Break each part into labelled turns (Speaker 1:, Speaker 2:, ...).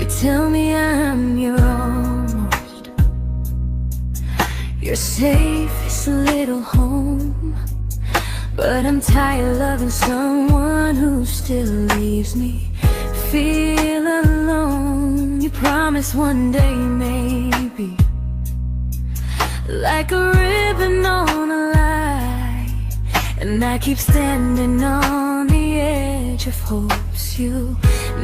Speaker 1: tell me I'm your almost, your safest little home. But I'm tired loving someone who still leaves me feel alone. You promise one day maybe, like a ribbon on a line, and I keep standing on the edge of hopes you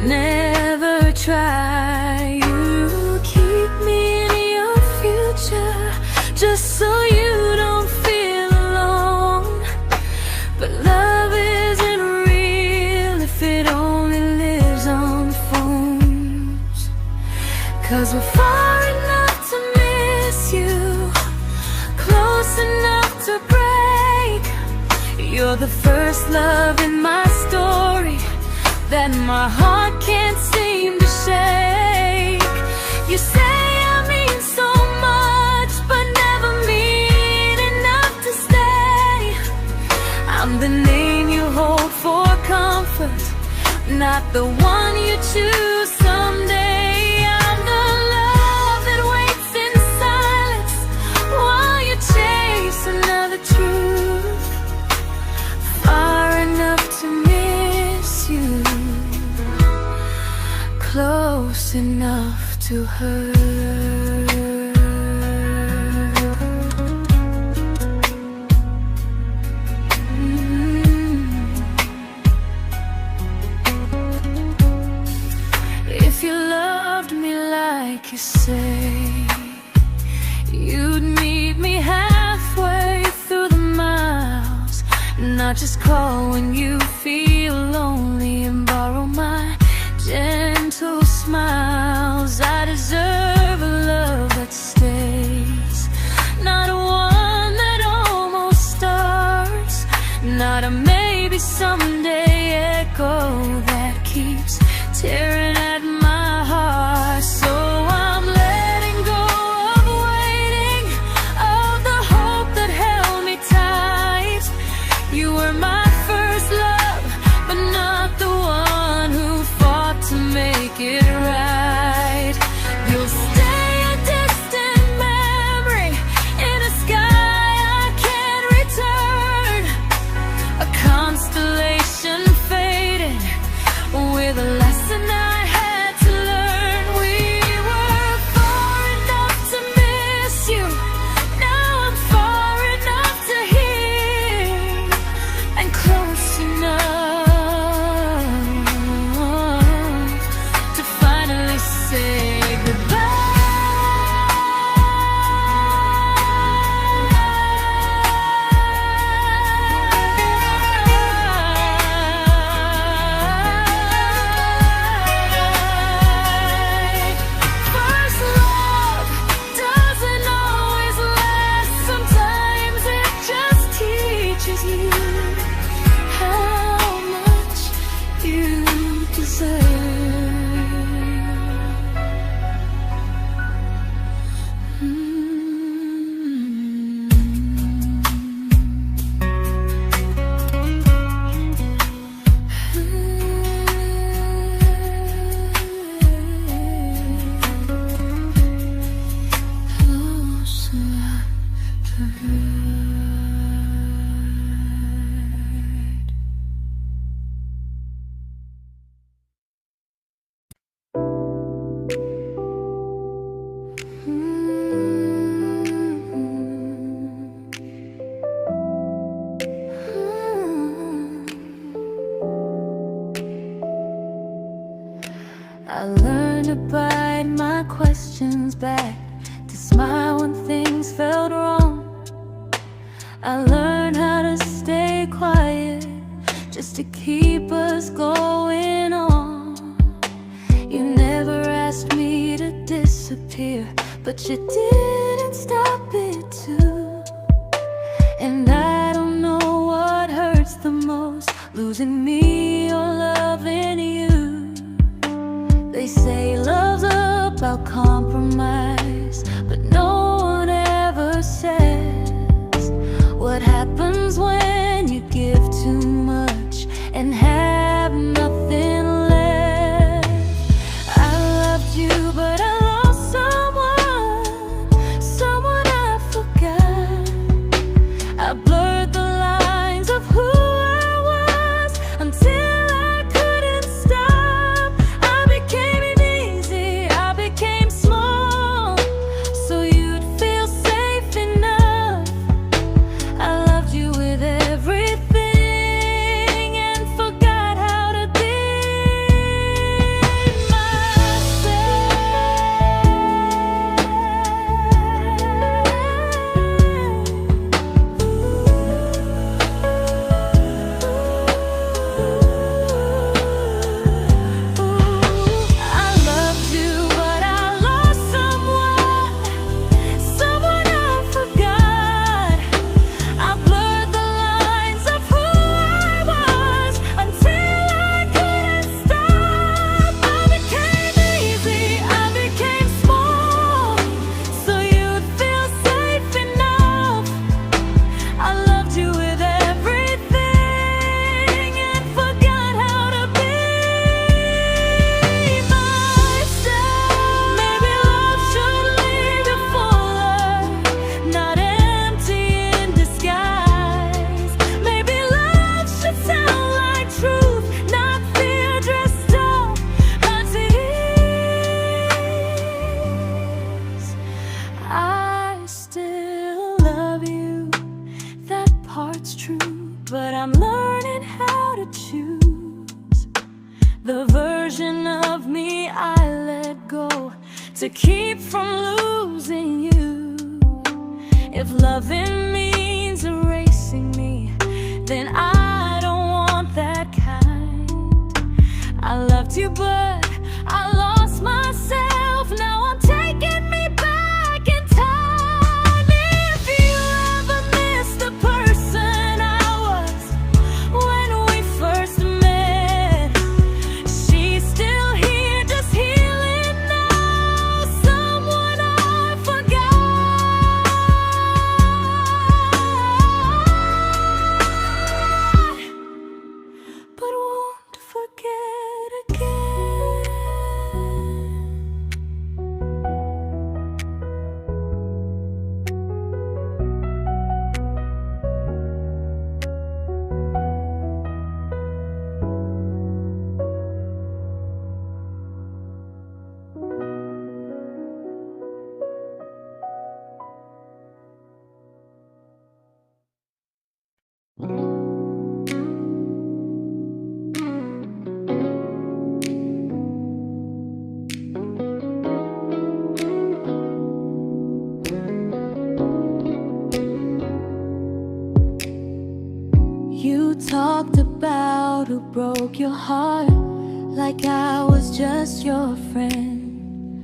Speaker 1: never try. You keep me in your future just so you don't feel alone. But love isn't real if it only lives on phones. 'Cause we're far enough to miss you, close enough to break. You're the first love in my story that my heart can't seem to shake. You say I mean so much, but never mean enough to stay. I'm the name you hold for comfort, not the one you choose someday. I'm the love that waits in silence while you chase another truth. Far enough to miss you, close enough to hurt. If you loved me like you say, you'd meet me halfway through the miles, not just call when you feel lonely and borrow my gentle smiles. I deserve a love that stays, not one that almost starts, not a maybe someday echo that keeps tearing at my heart. So I'm letting go of waiting, of the hope that held me tight. You were my first love, but not the one who fought to make it right. You'll stay a distant memory in a sky I can't return, a constellation faded with a lesson I had to learn. We were far enough to miss you, now I'm far enough to hear, and close enough to finally say goodbye. First love doesn't always last, sometimes it just teaches you how much you deserve. I learned to bite my questions back, to smile when things felt wrong. I learned how to stay quiet, just to keep us going on. You never asked me to disappear, but you didn't stop it too. And I don't know what hurts the most, losing me or loving you. They say love's about compromise, but no one ever says what happens when you give too much and have nothing left. I loved you to keep from losing you. If loving means erasing me, then I don't want that kind. I loved you, but I lost myself. Now I'm taking me back in time. If you ever miss the person I was when we first met, she's still here, just healing now. Someone I forgot, but won't forget again. You talked about who broke your heart, like I was just your friend.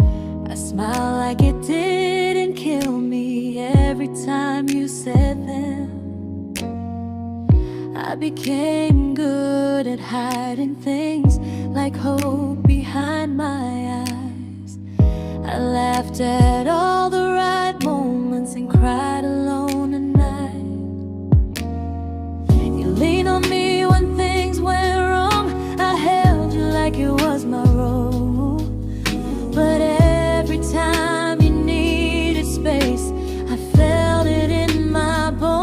Speaker 1: I smiled like it didn't kill me every time you said them. I became good at hiding things like hope behind my eyes. I laughed at all the right moments and cried alone at night. You leaned on me when things went wrong. I held you like it was my role. But every time you needed space, I felt it in my bones.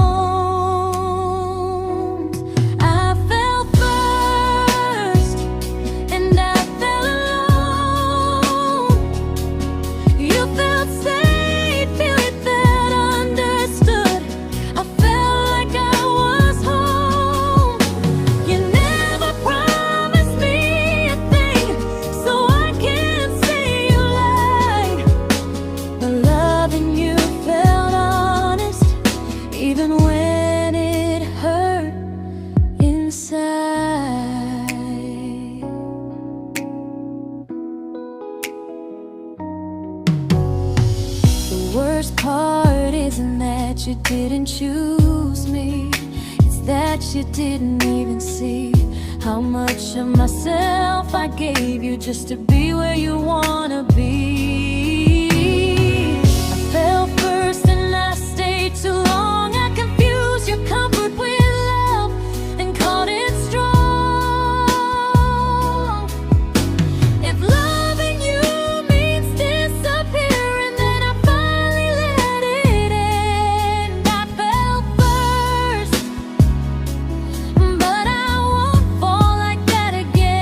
Speaker 1: I fell first, and I fell alone. You felt safe, feeling that understood. I felt like I was home. You never promised me a thing, so I can't say you lied. But loving you felt honest, even when it hurt inside. The worst part isn't that you didn't choose me, it's that you didn't even see how much of myself I gave you just to be where you wanna be. I fell first and I stayed too long. I confused your comfort with love and called it strong. If loving you means disappearing, then I finally let it end. I fell first, but I won't fall like that again.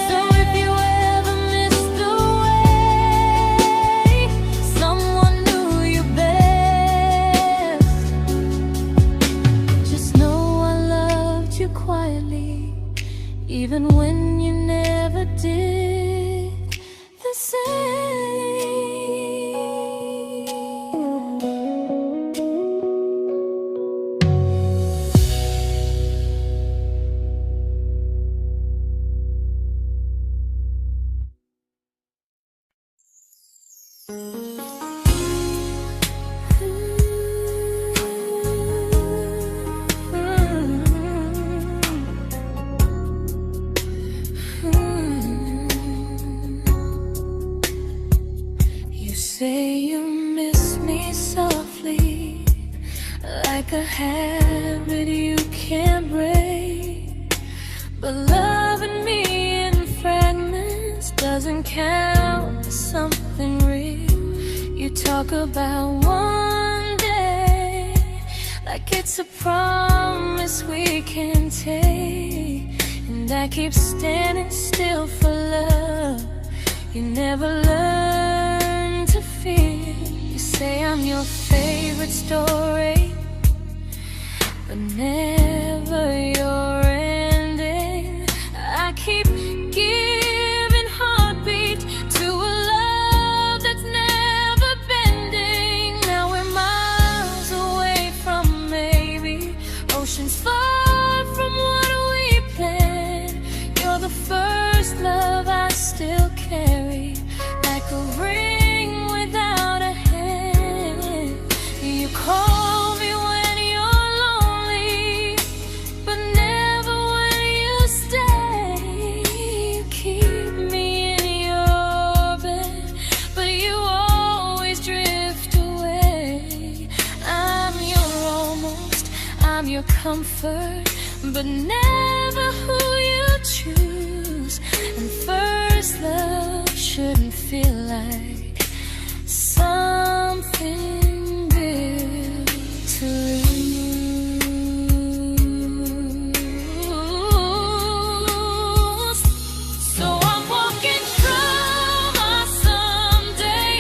Speaker 1: So if you ever missed the way someone knew you best, just know I loved you quietly, even when you never did the same. You say you miss me softly, like a habit you can't break. But loving me in fragments doesn't count as something real. You talk about one day like it's a promise we can take, and I keep standing still for love. You never learn to feel. You say I'm your favorite story, but never your ending. I keep giving heart shouldn't feel like something big to lose. So I'm walking from my someday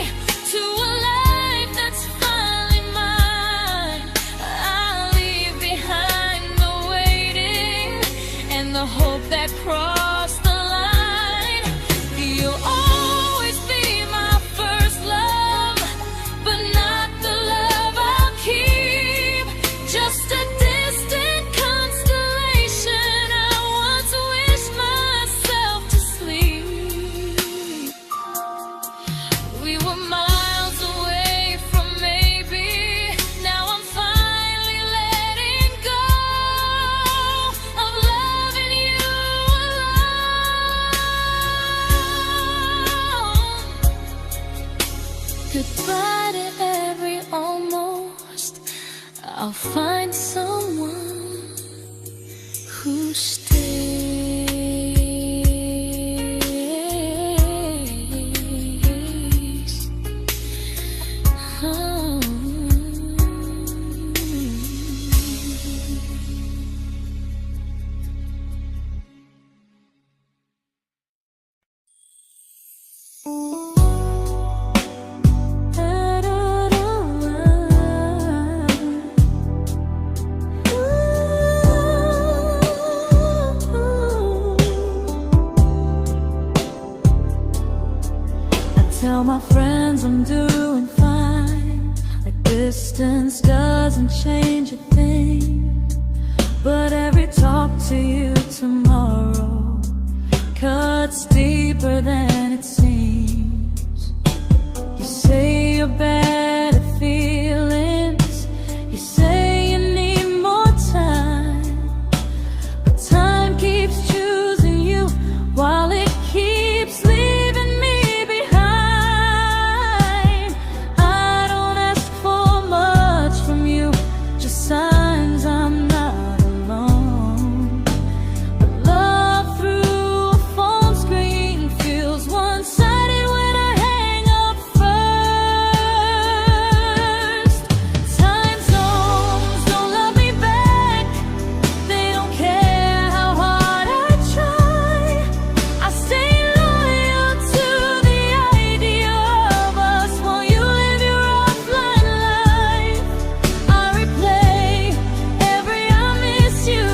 Speaker 1: to a life that's finally mine. I'll leave behind the waiting and the hope that crossed the line. You'll always be my first love, but not the love I'll keep. Just a distant constellation I once wished myself to sleep. We were miles away from maybe. Now I'm finally letting go of loving you alone. Goodbye to every almost. I'll find someone who stays. Oh. Tell my friends I'm doing fine, like distance doesn't change a thing. But every talk to you tomorrow cuts deeper than it seems. You say you're bad at feelings, you say you need more time, but time keeps choosing you while it keeps leaving me behind. I don't ask for much from you, just signs I'm not alone. But love through a phone screen feels one-sided when I hang up first. Time zones don't love me back, they don't care how hard I try. I stay loyal to the idea of us while you live your offline life. I replay every I miss you,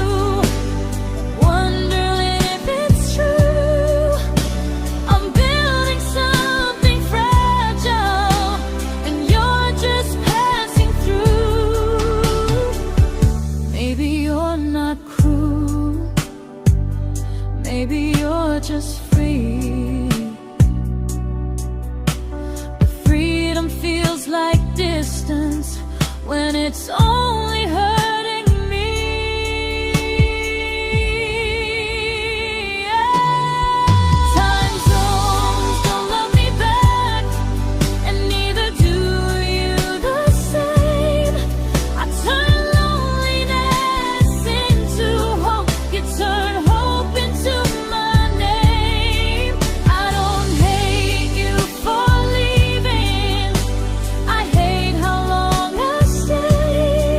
Speaker 1: wondering if it's true. I'm building something fragile, and you're just passing through. Maybe you're not cruel, maybe you're just free. But freedom feels like distance when it's only hurting me. Time zones don't love me back, and neither do you the same. I turn loneliness into hope, you turn hope into my name. I don't hate you for leaving, I hate how long I stayed.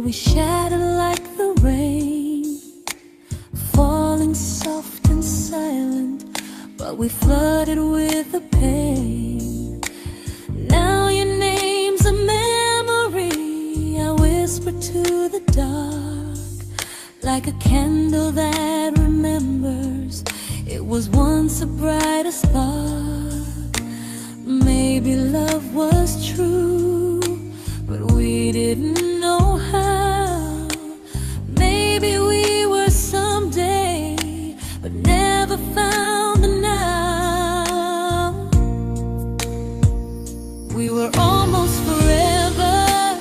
Speaker 1: we shattered like the rain, falling soft and silent, but we flooded with the pain. Now your name's a memory I whisper to the dark, like a candle that remembers it was once a brighter spark. Maybe love was true, but we didn't know how. Maybe we were someday, but never found the now. We were almost forever,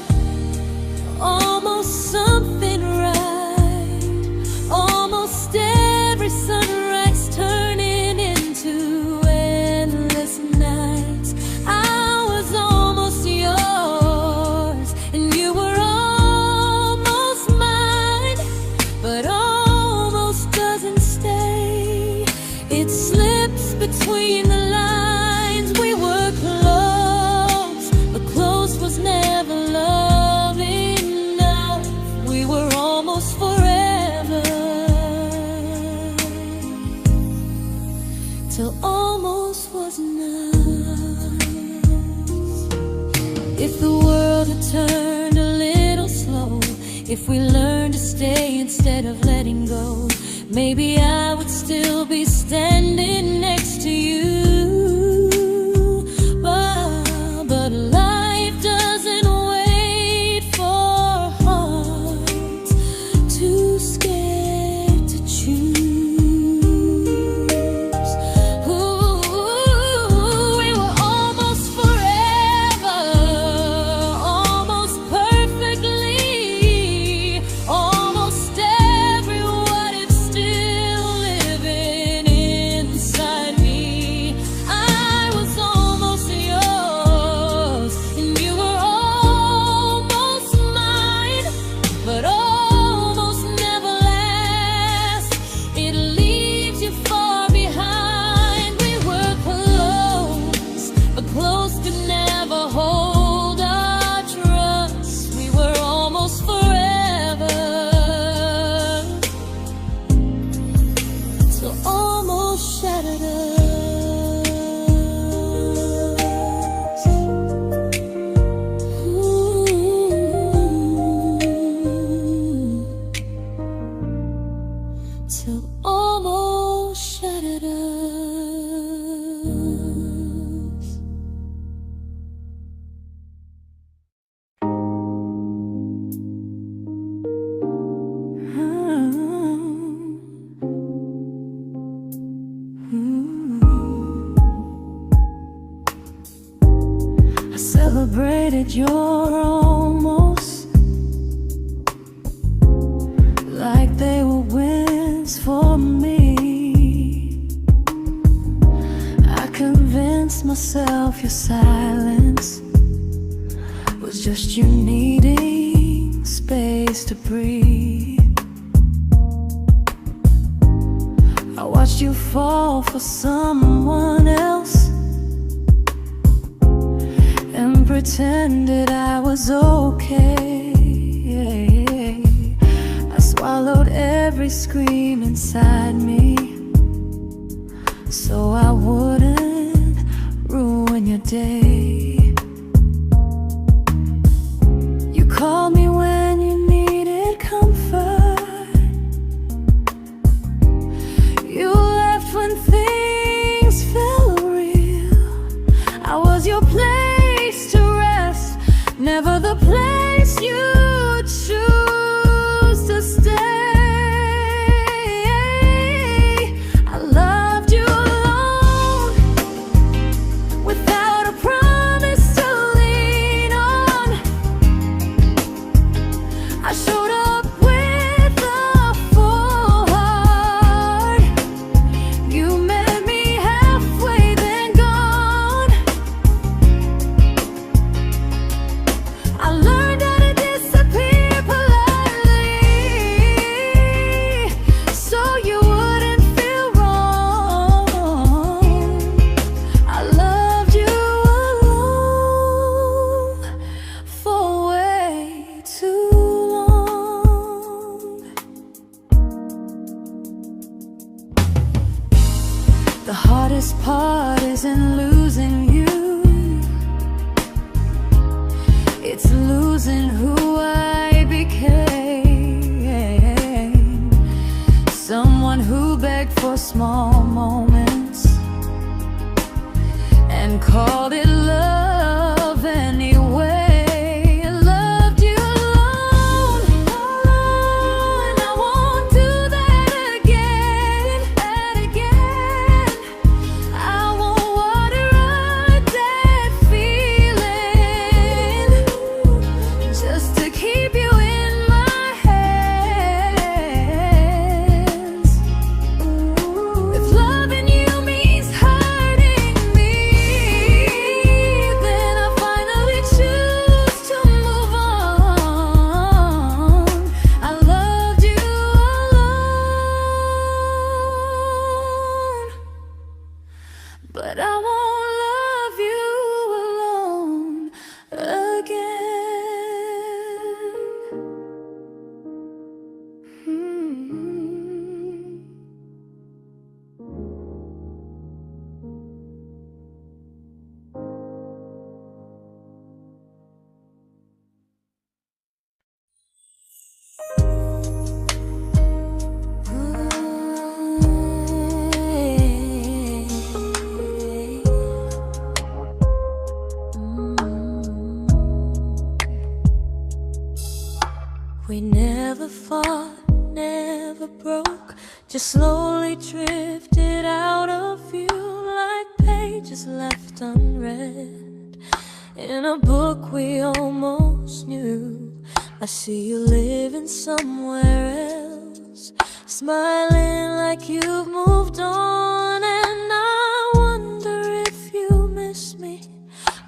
Speaker 1: almost something right, almost every sunrise turning into endless nights. I was almost yours, and you were almost mine, but almost doesn't stay. It slips between the lines. We were close, but close was never love enough. We were almost forever, till almost was enough. If the world had turned a little slow, if we learned to stay instead of letting go, maybe I would still be standing next to you. But life doesn't wait for hearts too scared to choose. Ooh, we were almost forever, almost perfectly, almost every what if still living inside me. I was almost yours, and you were almost mine, but almost never lasts. It leaves you far behind. We were close, but close could never hold our trust. We were almost forever, till almost shattered us. Ooh. Till almost shattered us. I celebrated your almost like they were wins for me. I convinced myself your silence was just you needing space to breathe. I watched you fall for someone else and pretended I was okay. I swallowed every scream inside me, so I wouldn't ruin your day. You called me when you needed comfort. You left when things felt real. I was your place to rest, never the place you choose to stay. I loved you alone heart isn't losing you, it's losing who I became. Someone who begged for small moments and called it love anyway. Loved you alone, and I won't do that again, I won't water a dead feeling just to keep you in my hands. If loving you means hurting me, then I finally choose to move on. I loved you alone, but I won't love you alone again. We never fought, never broke, just slowly drifted out of view like pages left unread in a book we almost knew. I see you living somewhere else, smiling like you've moved on, and I wonder if you miss me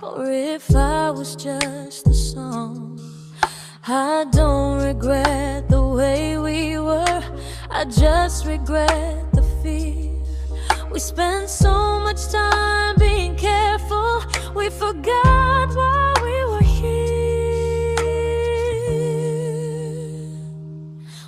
Speaker 1: or if I was just a song. I don't regret the way we were, I just regret the fear. We spent so much time being careful, we forgot why we were here.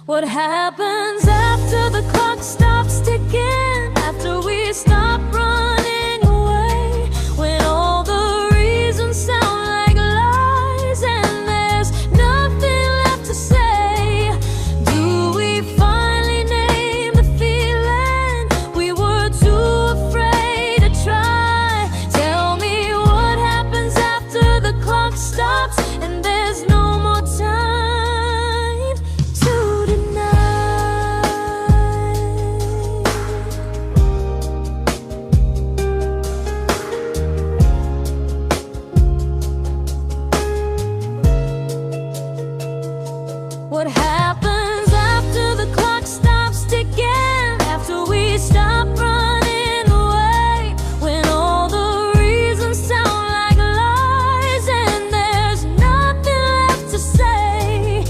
Speaker 1: What happens after the clock stops ticking, after we stop running away, when all the reasons sound like lies and there's nothing left to say? Do we finally name the feeling we were too afraid to try? Tell me what happens after the clock stops and there's no more time to deny. What happens after the clock stops ticking, after we stop running away, when all the reasons sound like lies and there's nothing left to say?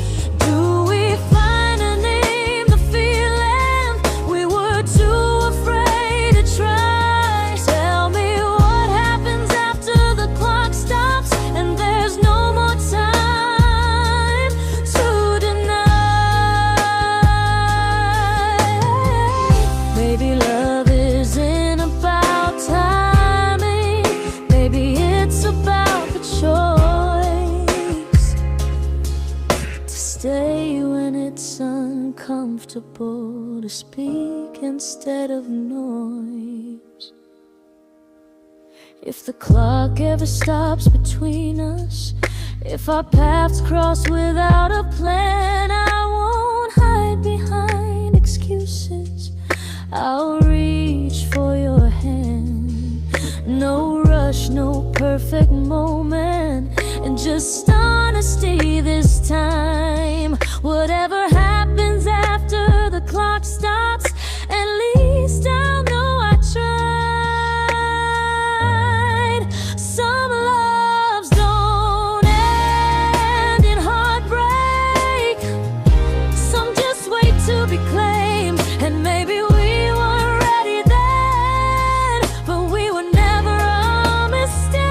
Speaker 1: Do we finally name the feeling we were too afraid to try? Tell me what happens after the clock stops and there's no more time to deny. Maybe love isn't about timing, maybe it's about the choice to stay when it's uncomfortable, to speak instead of noise. If the clock ever stops between us, if our paths cross without a plan, I won't hide behind excuses, I'll reach for your hand. No rush, no perfect moment, and just honesty this time. Whatever happens after the clock stops, at least I'll know I tried. Some loves don't end in heartbreak, some just wait to be claimed, and maybe we weren't ready then, but we were never a mistake.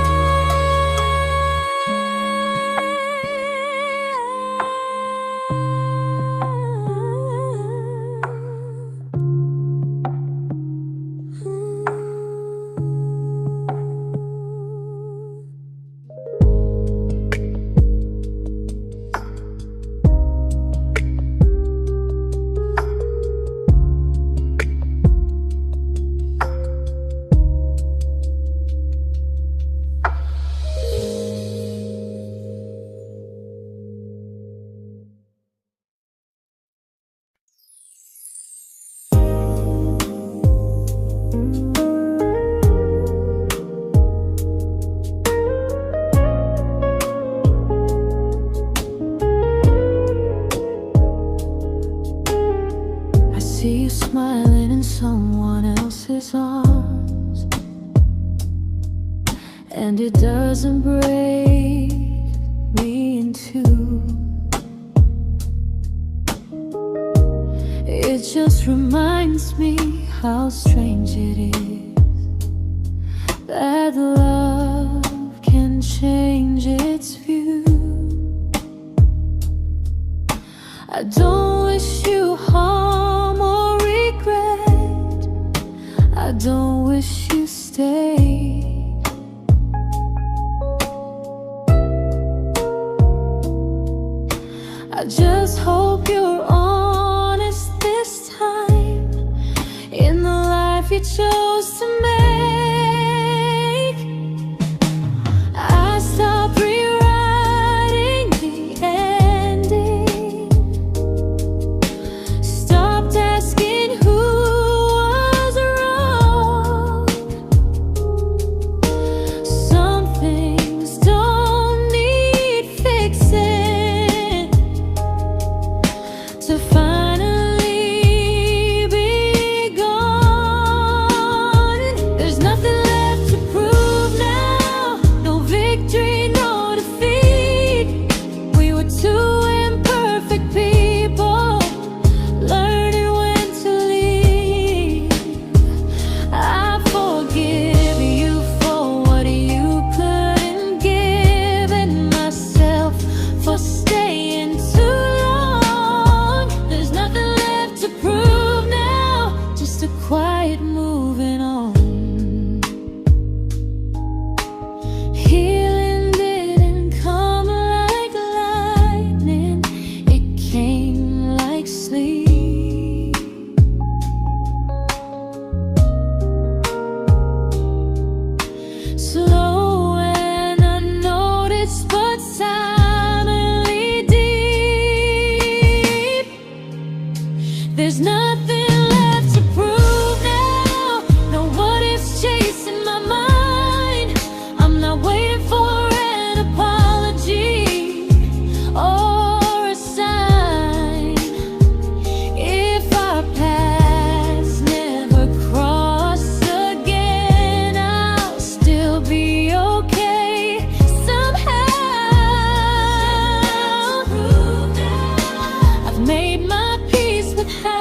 Speaker 1: and it doesn't break me in two. It just reminds me how strange it is that love can change its view. I don't wish you harm or regret. I don't wish you stayed. I just hope you're honest this time in the life you chose to make. I stopped rewriting the ending, stopped asking who was wrong. Some things don't need fixing to finally be gone. There's nothing left to prove now, no victory, no defeat. We were two imperfect people, learning when to leave. I forgive you for what you couldn't give, and myself for staying too long. There's nothing left to prove now, just a quiet moving on. Healing didn't come like lightning, it came like sleep. Slow and unnoticed, but silently deep. There's nothing left to prove now, no what ifs chasing my mind. I'm not waiting for an apology or a sign. If our paths never cross again, I'll still be okay somehow. I've made my peace with how.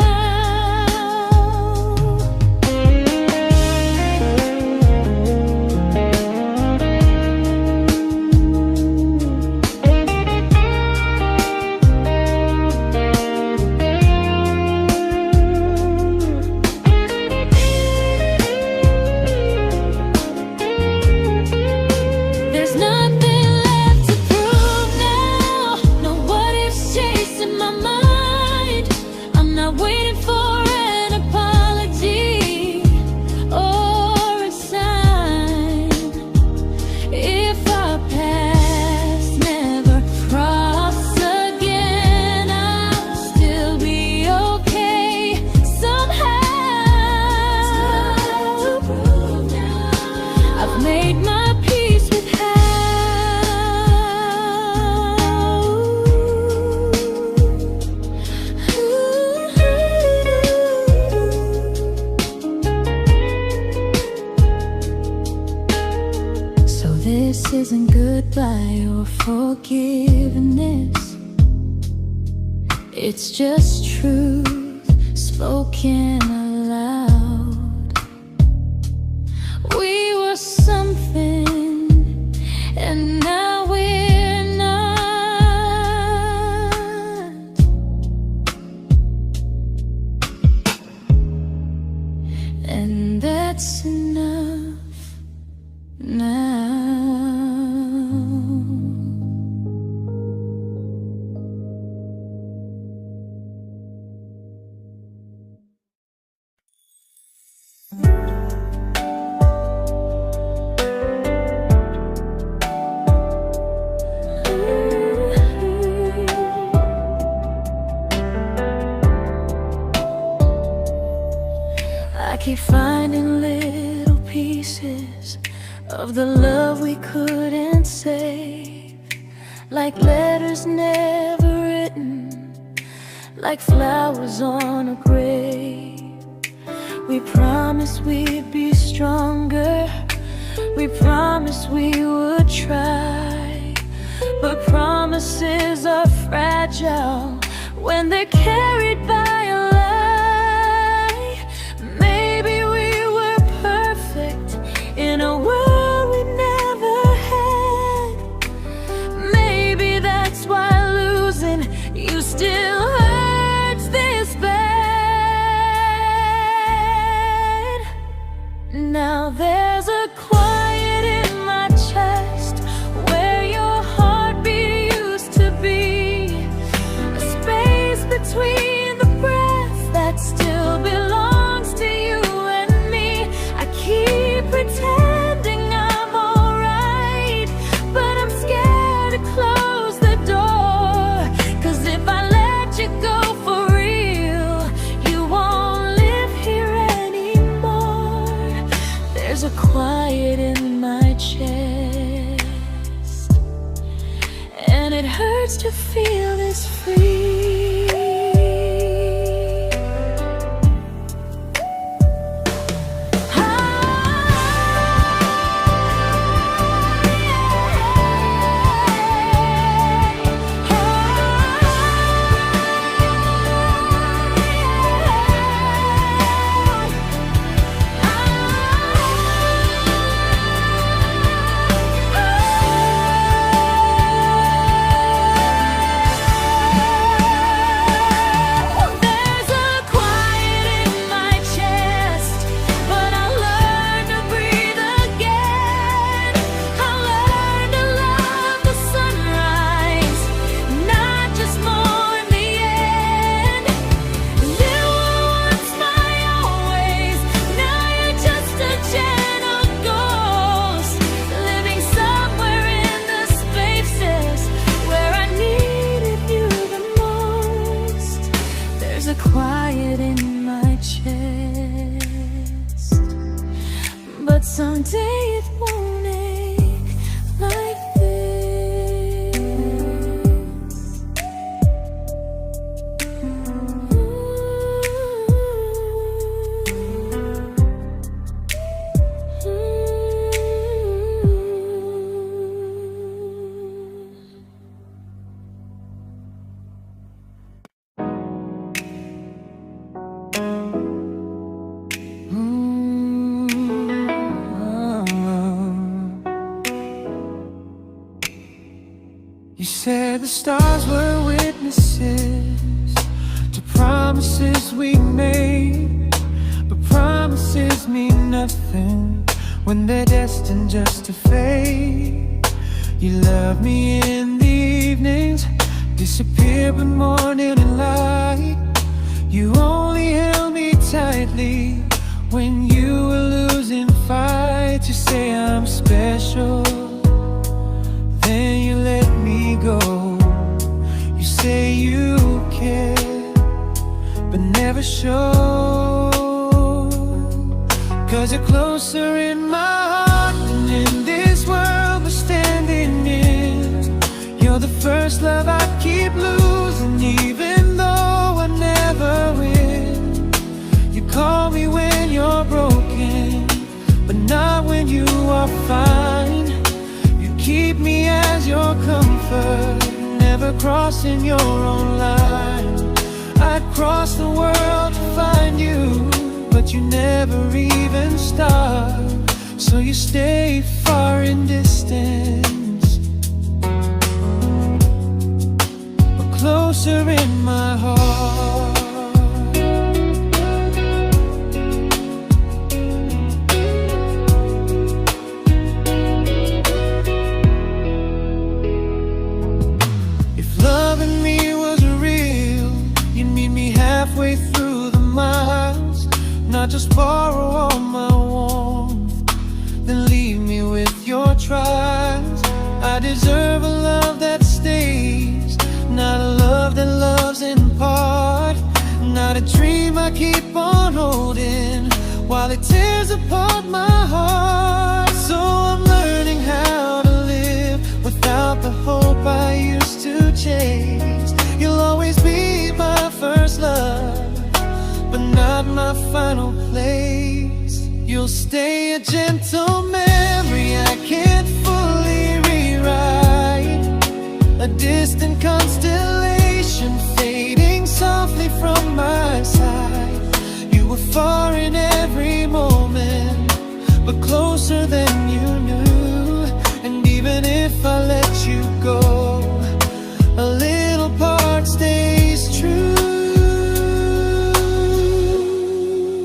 Speaker 1: There's nothing left to prove now, no what ifs chasing my mind. I'm not waiting for an apology or a sign. If our paths never cross again, I'll still be okay somehow. I've made my peace with how. So this isn't goodbye or forgiveness, it's just truth spoken aloud. We were something, and now we're not. And that's enough now. I keep finding little pieces of the love we couldn't save, like letters never written, like flowers on a grave. We promised we'd be stronger, We promised we would try, but promises are fragile when they're carried by a lie. Maybe we were perfect in a world we never had. Maybe that's why losing you still hurts this bad. Now there's a quiet in my chest where your heartbeat used to be, a space between the breaths that still belongs to you and me. I keep pretending I'm alright, but I'm scared to close the door, 'cause if I let you go for real, you won't live here anymore. There's a quiet in my chest, and it hurts to feel this free. Quiet in my chest, but someday it won't ache like this.
Speaker 2: You said the stars were witnesses to promises we made, but promises mean nothing when they're destined just to fade. You love me in the evenings, disappear when morning and light. You only held me tightly when you were losing fights. You say I'm special, then you let me go. You say you care, but never show, 'cause you're closer in my heart than in this world we're standing in. You're the first love I keep losing, even though I never win. You call me when you're broken, but not when you are fine. Keep me as your comfort, never crossing your own line. I'd cross the world to find you, but you never even start. So you stay far in distance, but closer in my heart. Halfway through the miles, not just borrow all my warmth, then leave me with your trials. I deserve a love that stays, not a love that loves in part, not a dream I keep on holding while it tears apart my heart. So I'm learning how to live without the hope I used to chase. You'll always be my first love, but not my final place. You'll stay a gentle memory go, a little part stays true.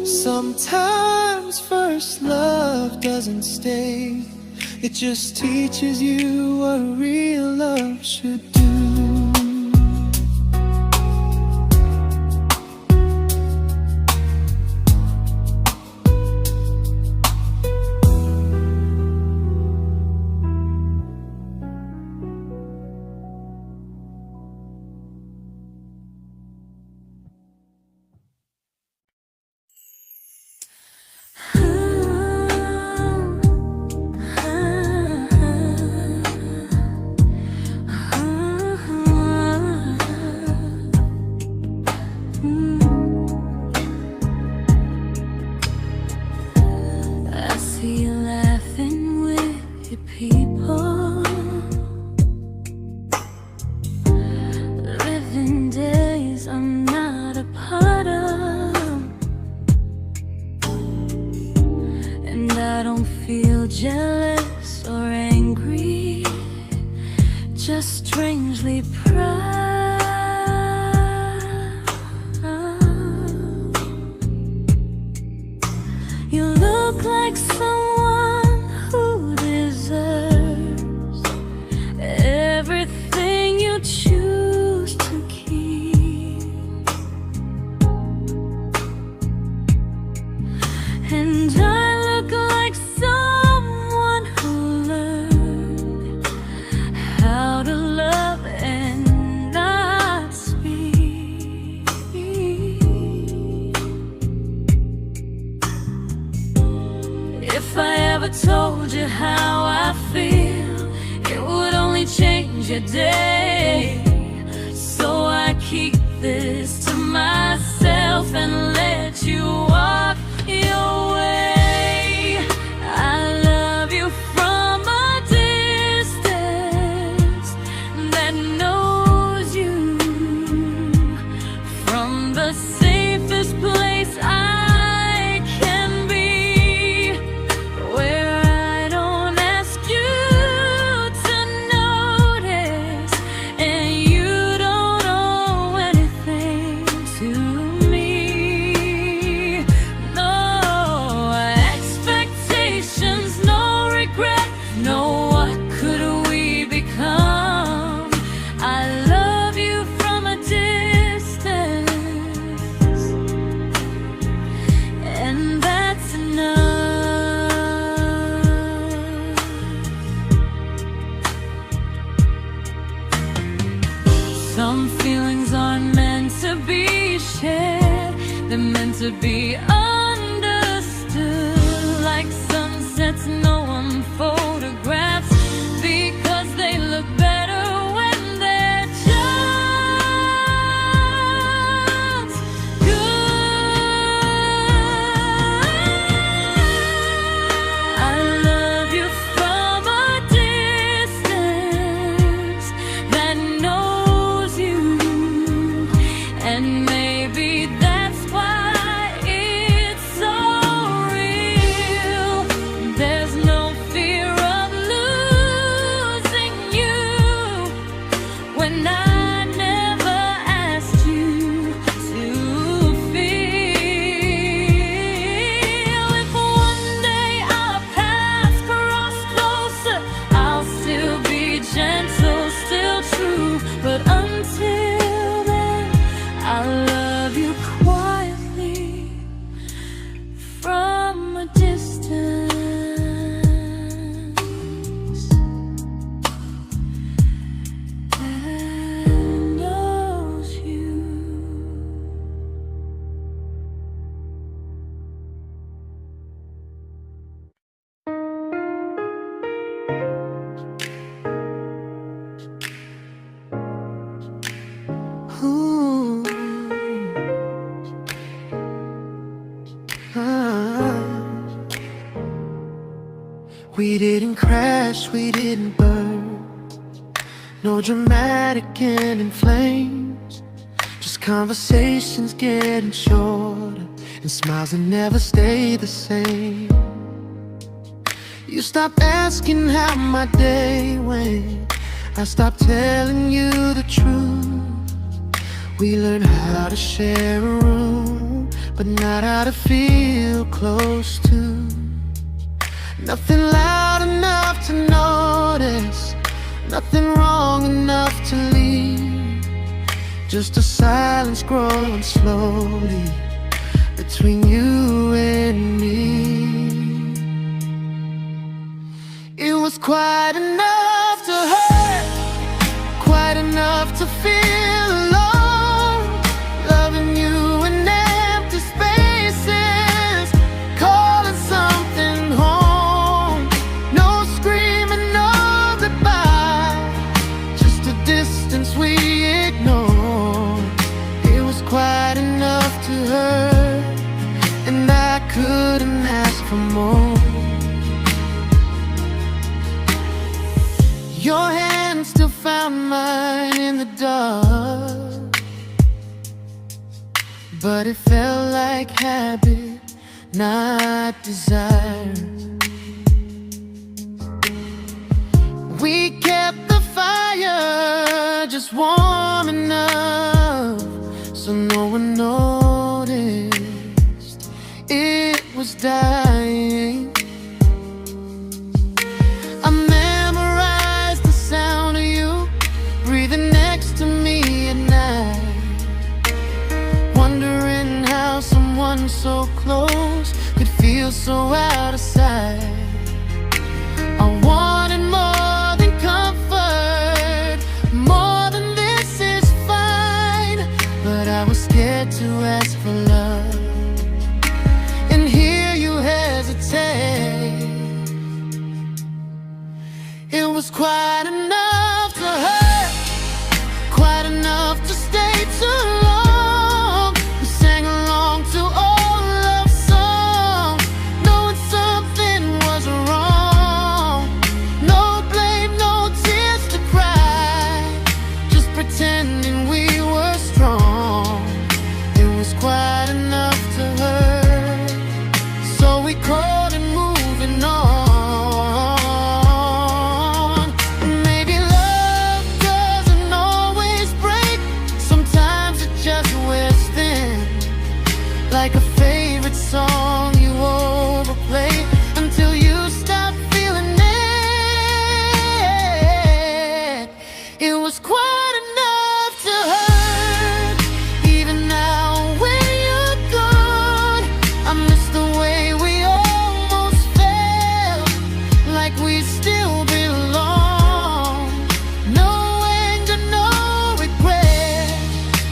Speaker 2: Sometimes first love doesn't stay, it just teaches you what real love should do.
Speaker 1: Jealous or angry, just strangely proud. You look like someone who deserves everything you choose to keep. And I look like someone who learned how to love and not speak. If I ever told you how I feel, it would only change your day. So I keep this to myself and let you walk your way. I love you from a distance that knows you, from the safest place I can be, where I don't ask you to notice and you don't owe anything to me. No expectations, no regret, no what could we become. I love you from a distance, and that's enough. Some feelings aren't meant to be shared, they're meant to be understood, like sunsets no one photographs, because they look better when they're just good. I love you from a distance that knows you, and maybe that's why it's so real. There's no fear of losing you when I never asked you to feel. If one day our paths cross closer, I'll still be gentle, still true. But until then, I love you quietly from a distance that knows you.
Speaker 2: Ooh. Ah. We didn't crash, we didn't burn, no dramatic end in flames, just conversations getting shorter and smiles that never stay the same. You stopped asking how my day went, I stopped telling you the truth. We learned how to share a room, but not how to feel close to. Nothing loud enough to notice, nothing wrong enough to leave. Just a silence growing slowly between you and me. It was quite enough to hurt, quite enough to feel alone, loving you in empty spaces, calling something home. No screaming, no goodbye, just a distance we ignored. It was quite enough to hurt, and I couldn't ask for more. Your hand still found mine in the dark, but it felt like habit, not desire. We kept the fire just warm enough so no one noticed it was dying. I memorized the sound of you breathing next to me at night, wondering how someone so close could feel so out of sight. I wanted more than comfort, more than this is fine, but I was scared to ask for love, and here you hesitate. It was quite enough to hurt, quite enough to stay too long. We sang along to old love songs, knowing something was wrong. No blame, no tears to cry, just pretending we were strong. It was quite enough to hurt, so we called it moving on. Maybe love doesn't always break, sometimes it just wears thin, like a favorite song you overplay until you stop feeling it. It was quite enough to hurt, even now when you're gone. I miss the way we almost felt, like we still belong. No anger, no regret,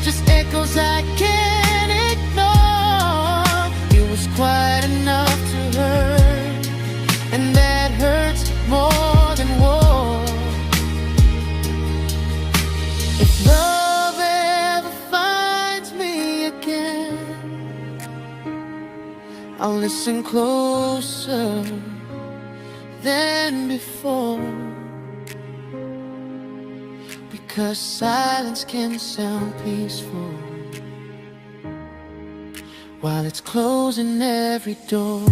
Speaker 2: just echoes I can't ignore. It was quite enough to hurt, and that hurts more than war. If love ever finds me again, I'll listen closer than before, because silence can sound peaceful while it's closing every door.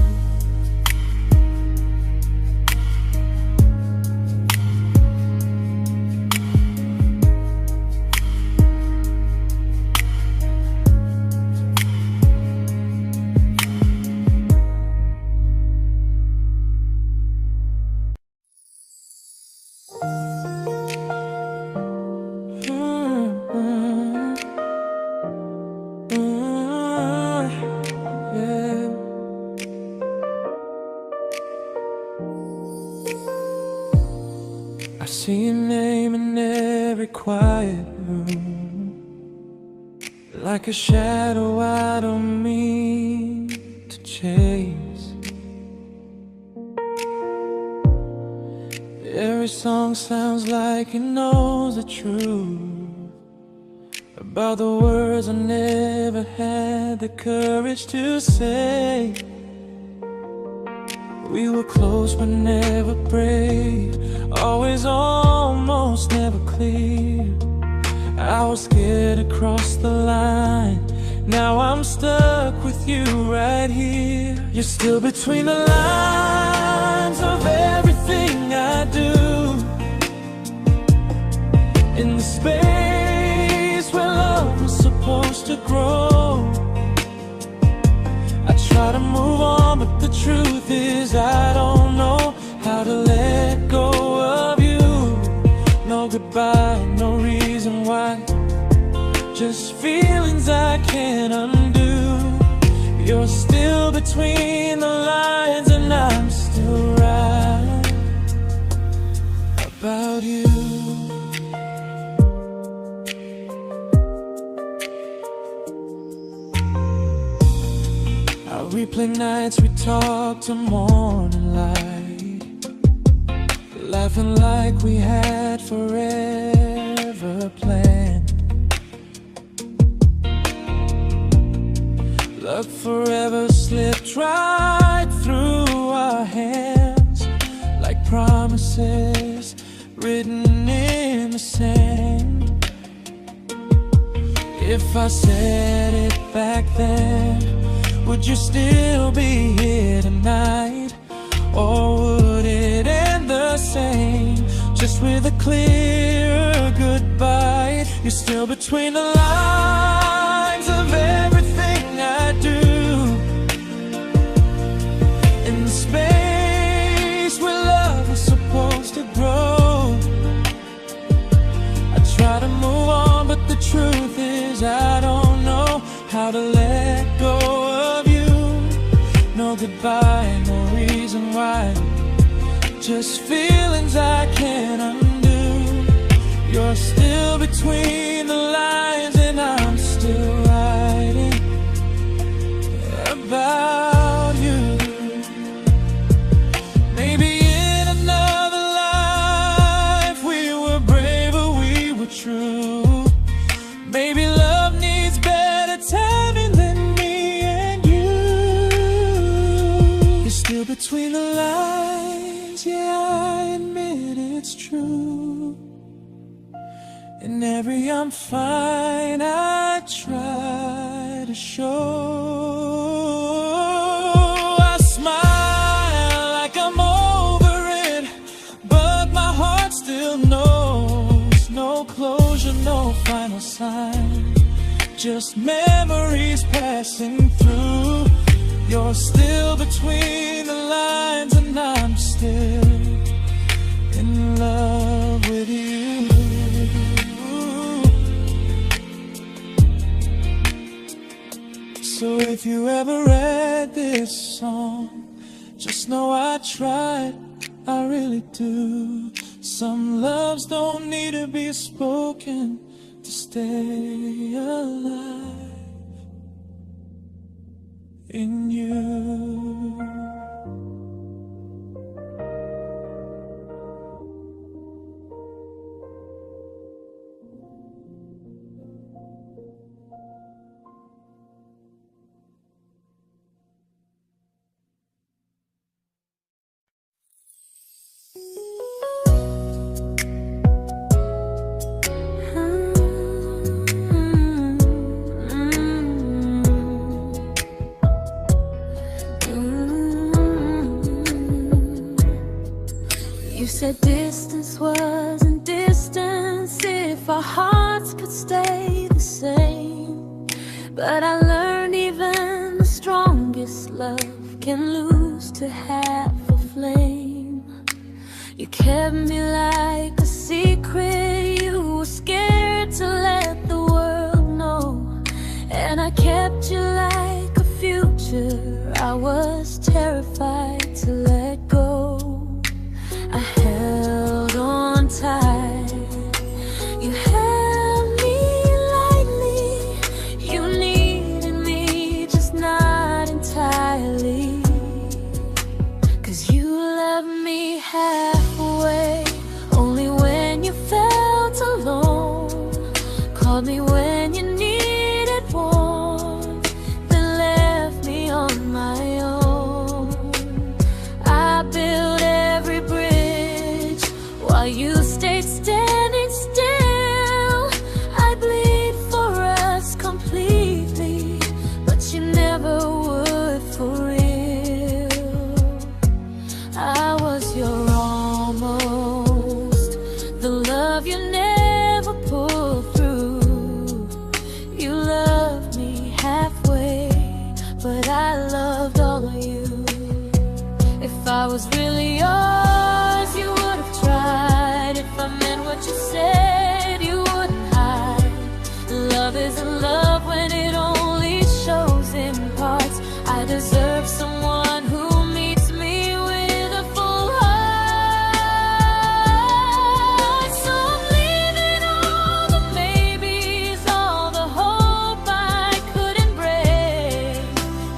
Speaker 2: I see your name in every quiet room, like a shadow I don't mean to chase. Every song sounds like it knows the truth about the words I never had the courage to say. We were close but never brave, always almost never clear. I was scared to cross the line, now I'm stuck with you right here. You're still between the lines of everything I do. the truth is I don't know how to let go of you. No goodbye, no reason why, just feelings I can't undo. You're still between the lines and I'm still right about you. I replay nights we talk to morning light, laughing like we had forever planned. Luck forever slipped right through our hands, like promises written in the sand. If I said it back then, would you still be here tonight? Or would it end the same, just with a clearer goodbye? You're still between the lines of everything I do, in the space where love was supposed to grow. I try to move on, but the truth is I don't know how to let go of you. No goodbye, no reason why, just feelings I can't undo. You're still between the lines and I'm still writing about you. Maybe in another life we were braver, we were true. Maybe love needs better timing than me and you. You're still between the lines, yeah, I admit it's true. In every I'm fine I try to show. I smile like I'm over it, but my heart still knows. No closure, no final sign, just memories passing through. You're still between the lines and I'm still in love with you. So if you ever read this song, just know I tried, I really do. Some loves don't need to be spoken to stay alive in you.
Speaker 1: You said distance wasn't distance if our hearts could stay the same. But I learned even the strongest love can lose to half a flame. You kept me like a secret, you were scared to let the world know. And I kept you like a future, I was terrified to let go. I held on tight, you held me lightly. You needed me, just not entirely. 'Cause you loved me halfway, only when you felt alone. Called me when you needed warmth, then left me on my own. I built every bridge while you stayed standing still. I bleed for us completely, but you never would for real. I was your almost, the love you never pulled through. You loved me halfway, but I loved all of you. I was really yours, you would have tried. If I meant what you said, you wouldn't hide. Love isn't love when it only shows in parts. I deserve someone who meets me with a full heart. So I'm leaving all the maybes, all the hope I couldn't break.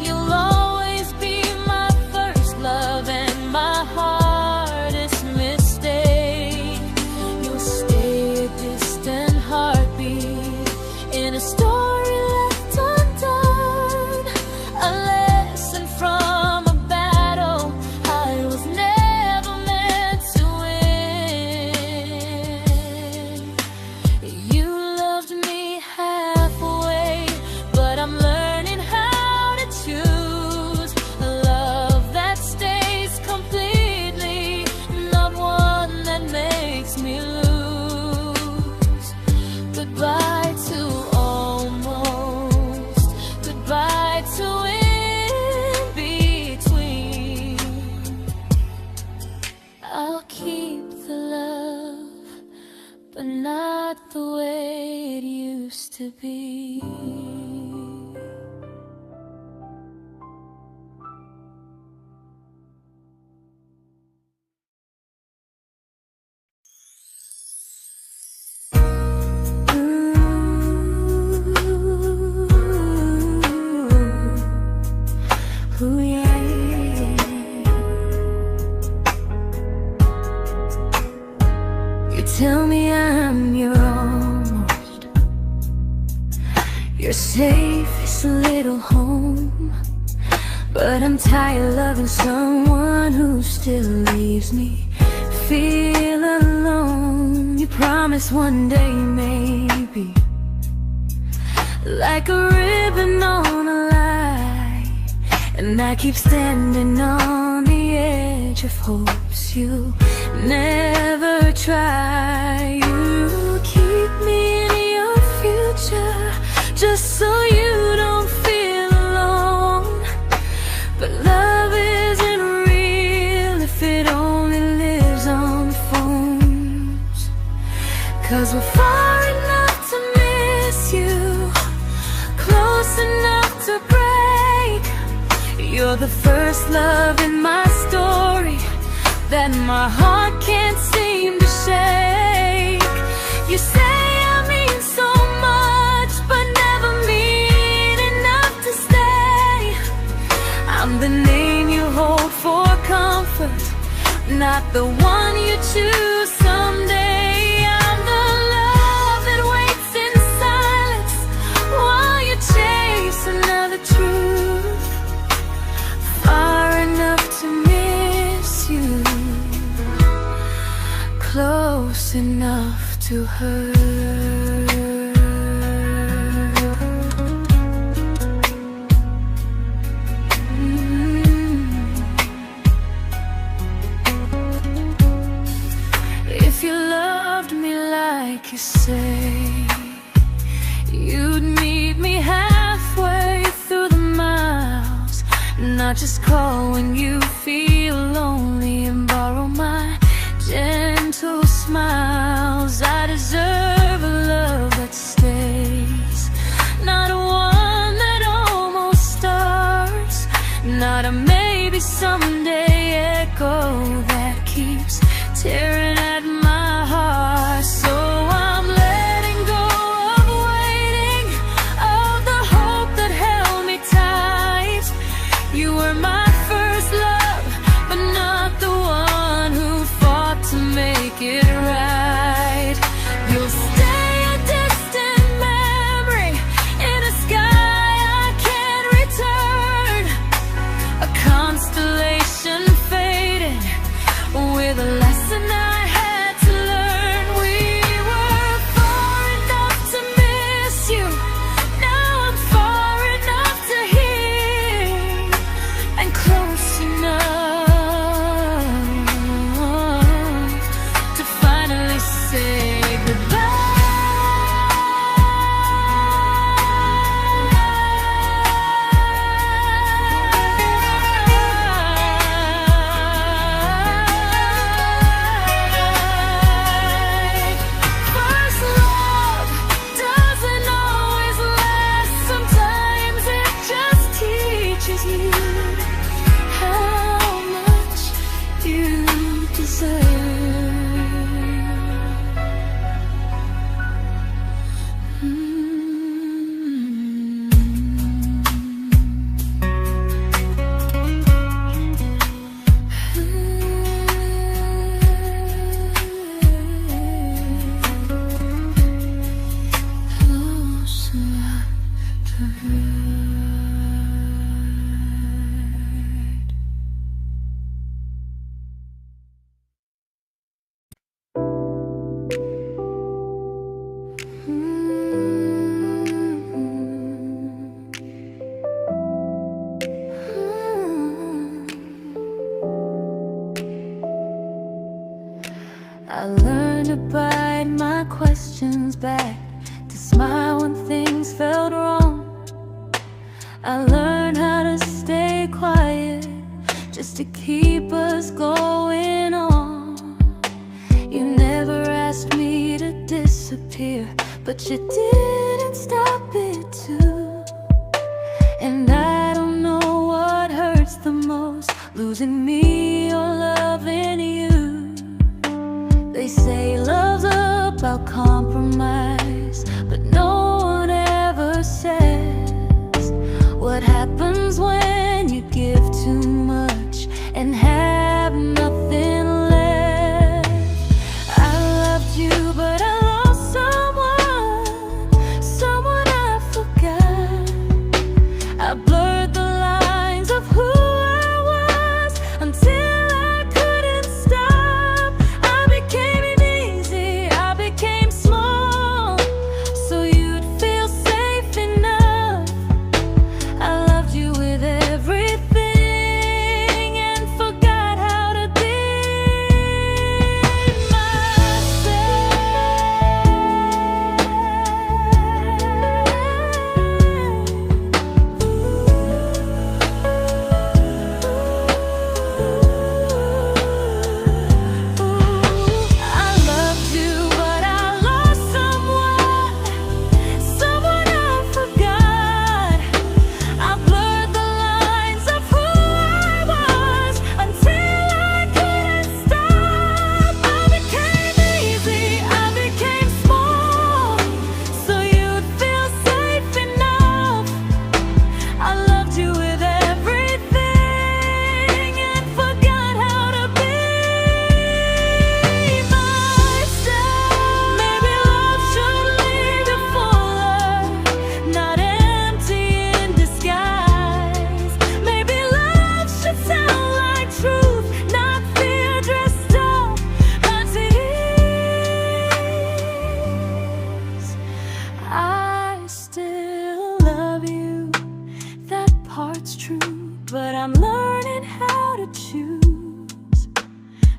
Speaker 1: You'll always be my first love and my hardest mistake. You'll stay a distant heartbeat in a story left undone, a lesson from a battle I was never meant to win. You loved me halfway, but I'm learning how to choose a love that stays completely, not one that makes me lose. Goodbye to almost, goodbye to in between. I'll keep the love, but not the way it used to be. Ooh, yeah, you tell me I'm your almost, your safest little home. But I'm tired loving someone who still leaves me feel alone. You promise one day maybe, like a ribbon on a line, and I keep standing on the edge of hopes you'll never try. You keep me in your future just so you don't feel alone. But love isn't real if it only lives on phones. 'Cause we're far enough to miss you, close enough to break. You're the first love in my story that my heart can't seem to shake. You say I mean so much, but never mean enough to stay. I'm the name you hold for comfort, not the one you choose someday. I'm the love that waits in silence while you chase another truth. Far enough to miss you, close enough to hurt. If you loved me like you say, you'd meet me halfway through the miles, not just call when you feel lonely and borrow my gentle smiles. I deserve a love that stays, not one that almost starts, not a maybe someday echo that keeps tearing at my heart. So I'm letting go of waiting, of the hope that held me tight. You were my first love, but not the one I learned to bite my questions back, to smile when things felt wrong. I learned how to stay quiet, just to keep us going on. You never asked me to disappear, but you didn't stop it too. And I don't know what hurts the most, losing me or loving you. They say love's about compromise, but no one ever says what happens when you give too much and have nothing left. I loved you, but I lost someone I forgot. I blurred the lines of who I was until I couldn't stop. I became easy, I became small, so you'd feel safe enough. I loved you with everything and forgot how to be but I'm learning how to choose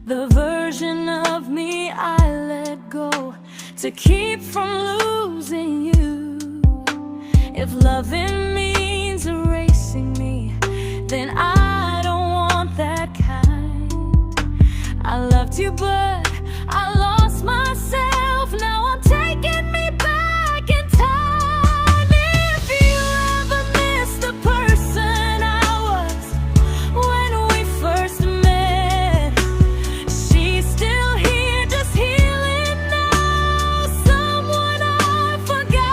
Speaker 1: the version of me I let go to keep from losing you. If loving means erasing me, then I don't want that kind. I loved you, but I lost myself. Now I'm taking me back in time. If you ever miss the person I was when we first met, she's still here, just healing now. Someone I forgot,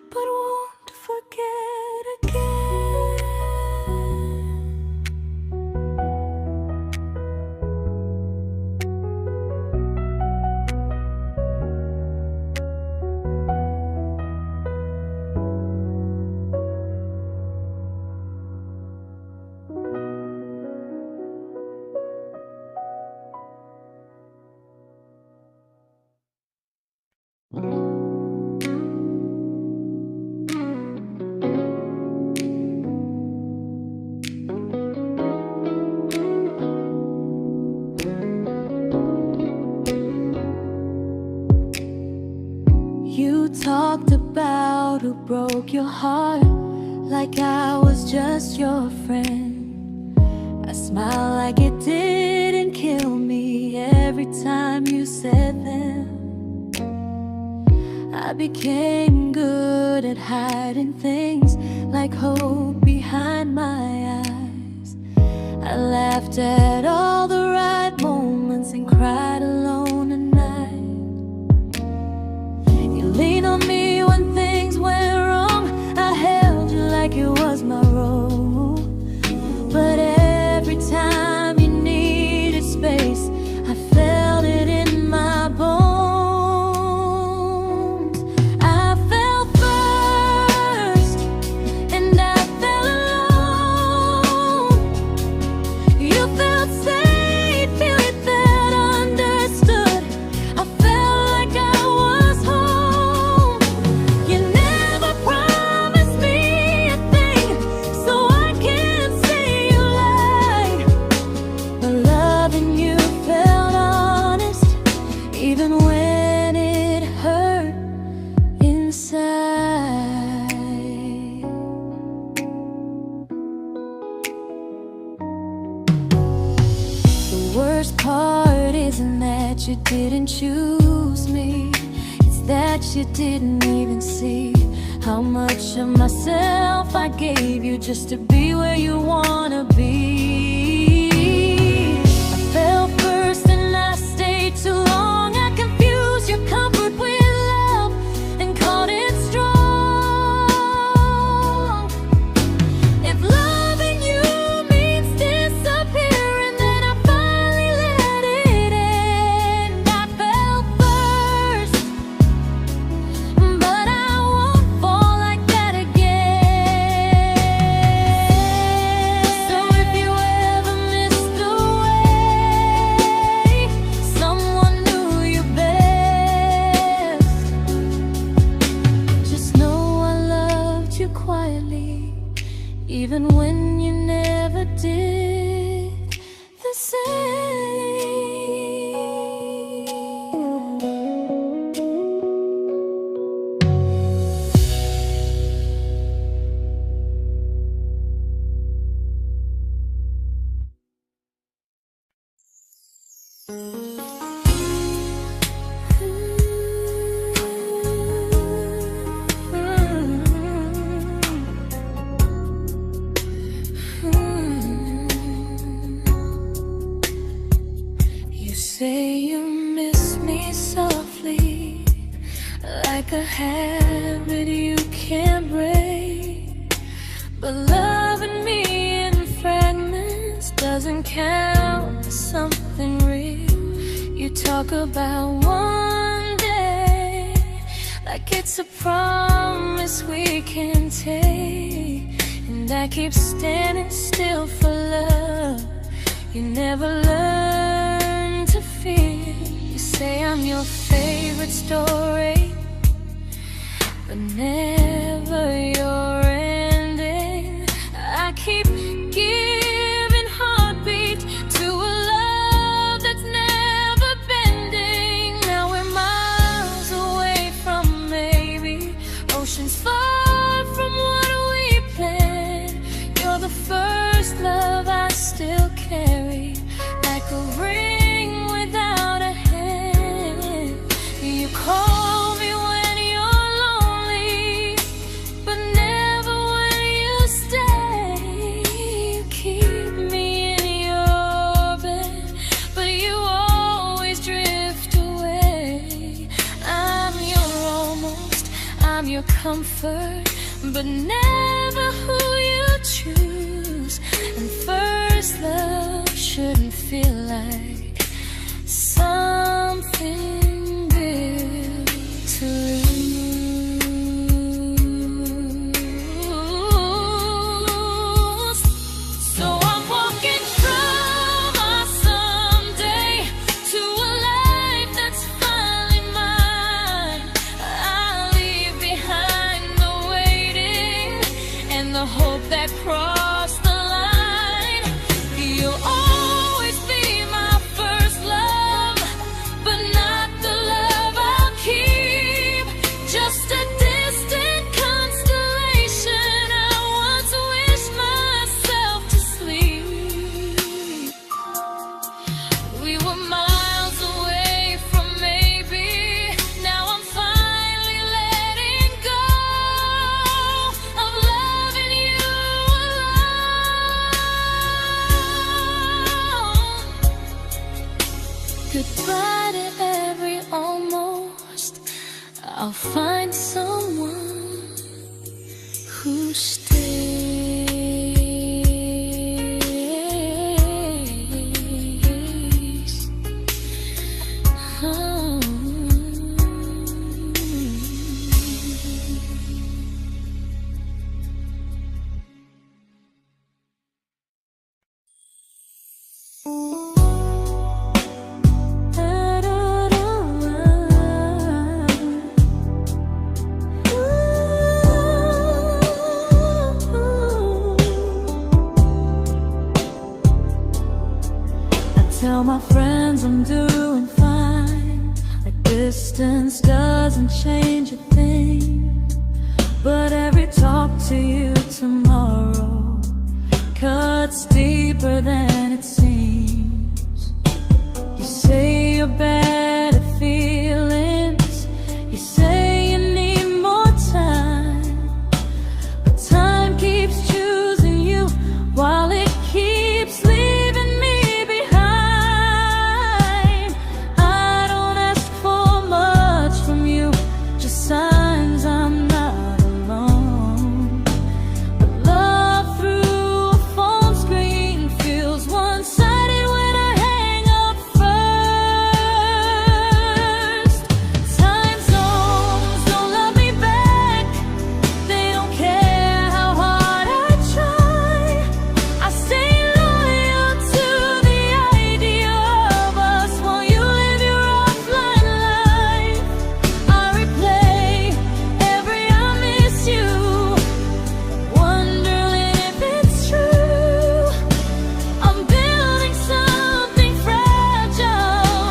Speaker 1: but won't forget again. You talked about who broke your heart, like I was just your friend. I smiled like it didn't kill me every time you said them. I became good at hiding things like hope behind my eyes. I laughed at all the right moments and cried alone at night. You leaned on me when things went wrong. I held you like it was my role. But every time you needed space, I felt it in my bones. I fell first, and I fell alone. You felt safe. worst part isn't that you didn't choose me, it's that you didn't even see how much of myself I gave you just to be where you wanna be. I fell first and I stayed too long. I confused your comfort with love and called it strong. If loving you means disappearing, then I finally let it end. I fell first, but I won't fall like that again. So if you ever missed the way someone knew you best, just know I loved you quietly, even when you never did the same. You say you miss me softly, like a habit you can't break. But loving me in fragments doesn't count as something real. You talk about one day like it's a promise we can take, and I keep standing still for love. You never learn to feel. You say I'm your favorite story, but never your ending. I keep giving heartbeat to a love that's never bending. Now we're miles away from maybe oceans far from what we planned. You're the first love I still carry, like a ring without a hand. You call me when you're lonely, but never when you stay. You keep me in your bed, but you always drift away. I'm your almost, I'm your comfort, but never who you choose. And first love shouldn't feel like something built to lose. So I'm walking from our someday to a life that's finally mine. I'll leave behind the waiting and the hope that crossed the line. You'll always be my first love, but not the love I'll keep. Just a distant constellation I once wished myself to sleep. We were miles away from maybe. Now I'm finally letting go of loving you alone. Goodbye to every almost. I'll find someone who stays. Oh. Tell my friends I'm doing fine, like distance doesn't change a thing. But every talk to you tomorrow cuts deeper than it seems. you're bad at feelings. You say you need more time, but time keeps choosing you while it keeps leaving me behind. I don't ask for much from you, just signs I'm not alone. But love through a phone screen feels one-sided when I hang up first. Time zones don't love me back. They don't care how hard I try. I stay loyal to the idea of us while you live your offline life. I replay every I miss you, wondering if it's true. I'm building something fragile,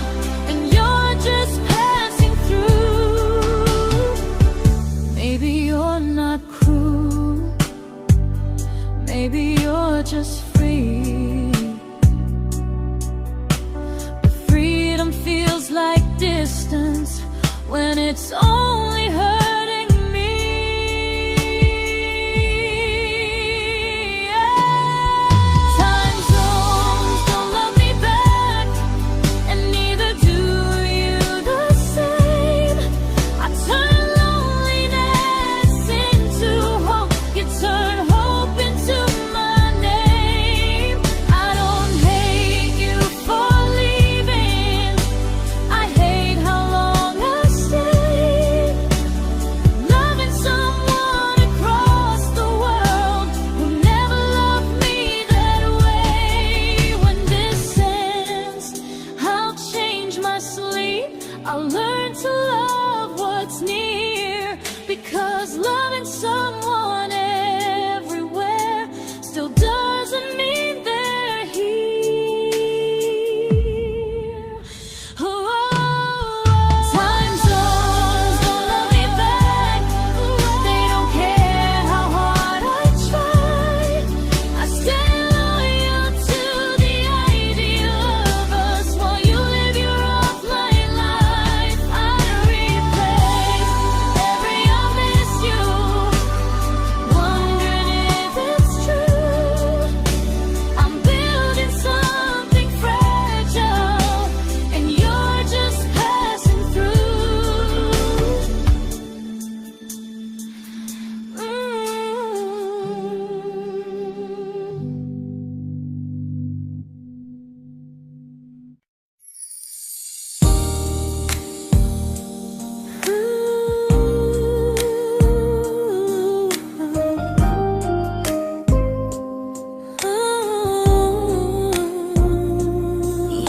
Speaker 1: and you're just passing through. Maybe you're not cruel, maybe you're just free. But freedom feels like distance when it's only hurting me. Time zones don't love me back, and neither do you the same. I turn loneliness into hope, you turn hope into my name. I don't hate you for leaving, I hate how long I stayed. Loving someone across the world who never loved me that way. When this ends, I'll change my sleep, I'll learn to love what's near, because loving someone everywhere still doesn't mean they're here. Time zones don't love me back. They don't care how hard I try. I stay loyal to the idea of us while you live your offline life. I replay every I miss you, wondering if it's true. I'm building something fragile, and you're just passing through.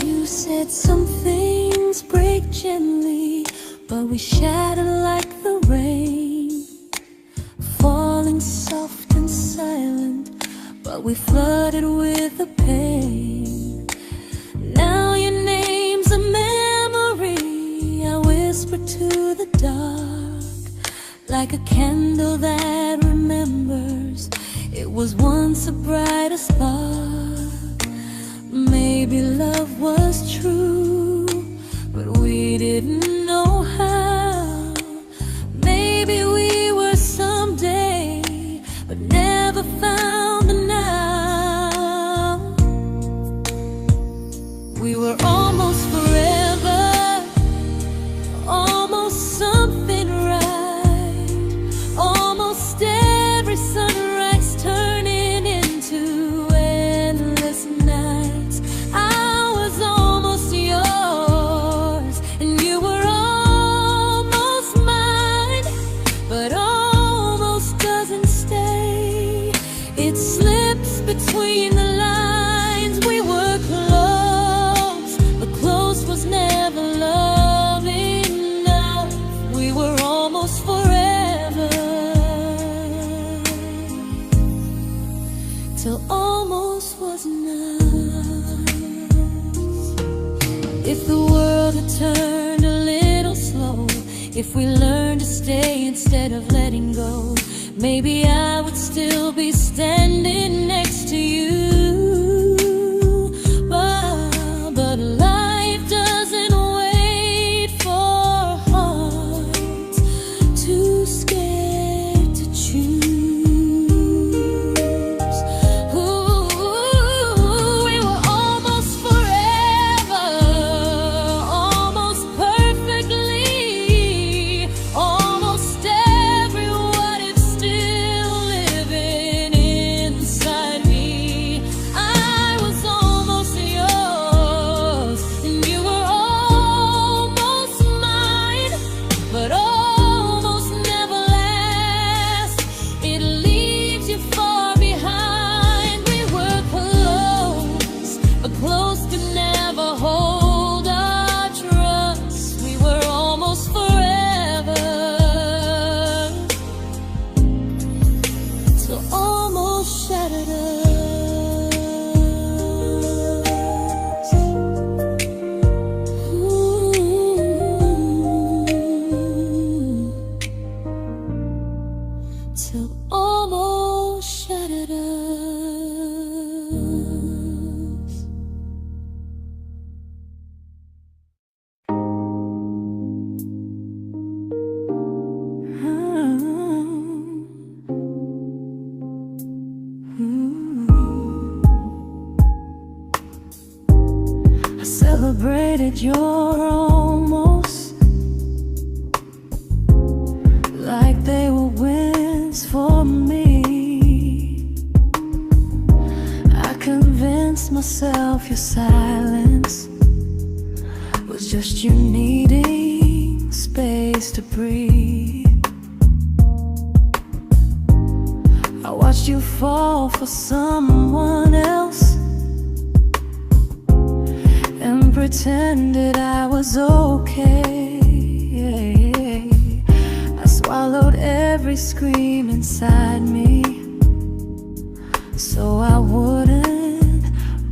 Speaker 1: You said some things break gently, but we shatter like the rain, falling soft and silent, but we flooded with the pain. Now your name's a memory I whisper to the dark, like a candle that remembers it was once a brighter spark. Maybe love was true, but we didn't know how. Maybe we were someday, but never found the now. We were almost forever, almost something right, almost every sunrise turning into endless nights. I was almost yours, and you were almost mine, but almost doesn't stay. It slips between the lines. We were close, but close was never love enough. We were almost forever, till almost was enough. If the world had turned a little slow, if we learned to stay instead of letting go, maybe I would still be standing next to you. But life doesn't I celebrated your almost like they were wins for me. I convinced myself your silence was just you needing space to breathe. I watched you fall for someone else and pretended I was okay. I swallowed every scream inside me so I wouldn't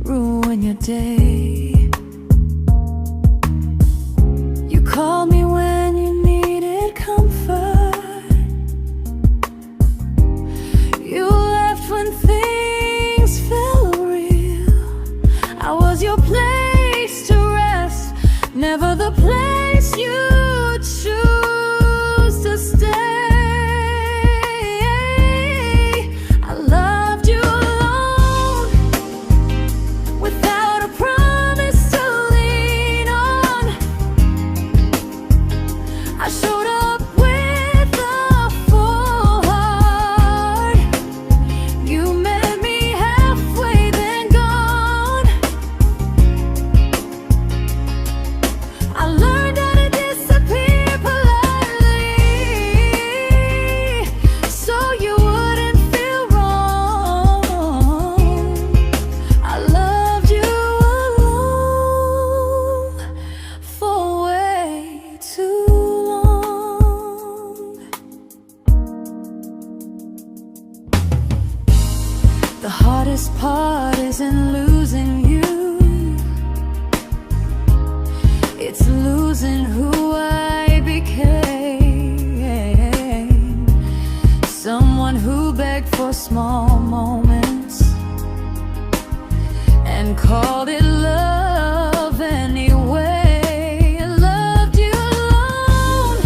Speaker 1: ruin your day. You called me when you needed comfort. You left when things felt real. I was your place to rest, never the place you choose to stay. I loved you alone, without a promise to lean on. I showed up with a full heart. You met me halfway, then gone. I learned how to disappear politely, so you wouldn't feel wrong. I loved you alone for way too long. The hardest part isn't losing you, it's losing who I became. Someone who begged for small moments and called it love anyway. I loved you alone,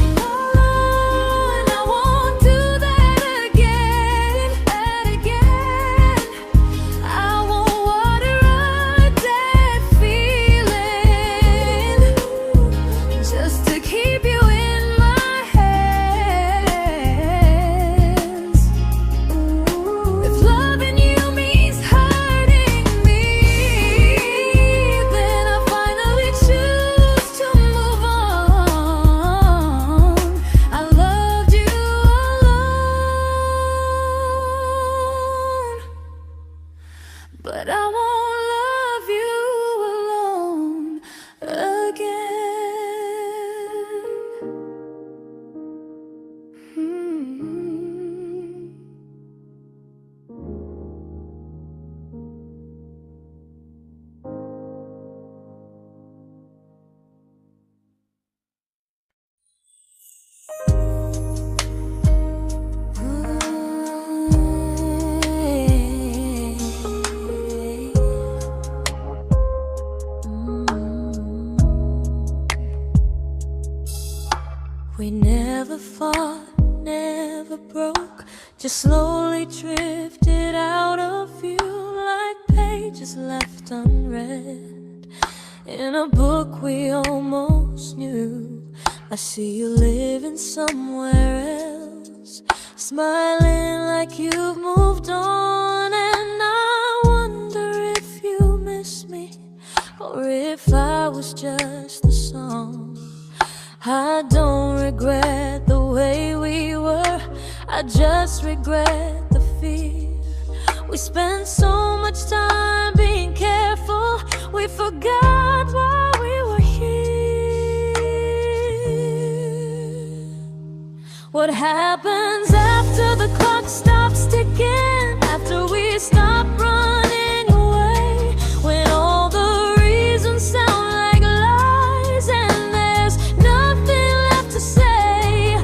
Speaker 1: and I won't do that again. I won't water a dead feeling just to keep you in my hands. If loving you means hurting me, then I finally choose to move on. I loved you alone, but I won't love you alone again. We never fought, never broke, just slowly drifted out of view like pages left unread in a book we almost knew. I see you living somewhere else, smiling like you've moved on, and I wonder if you miss me or if I was just a song. I don't regret the way we were, I just regret the fear. We spent so much time being careful, we forgot why we were here. What happens after the clock stops ticking, after we stop running away, when all the reasons sound like lies and there's nothing left to say?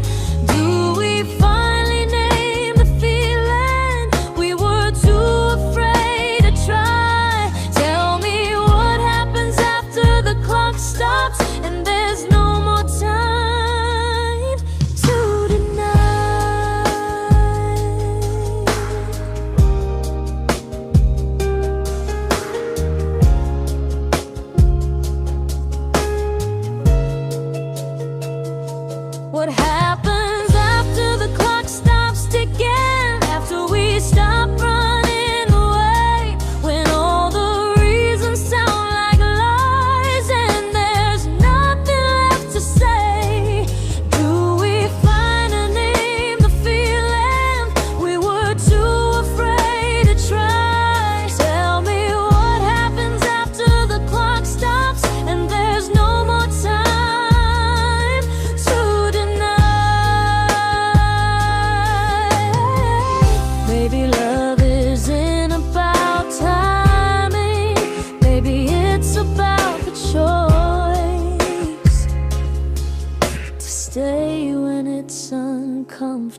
Speaker 1: Do we finally name the feeling we were too afraid to try?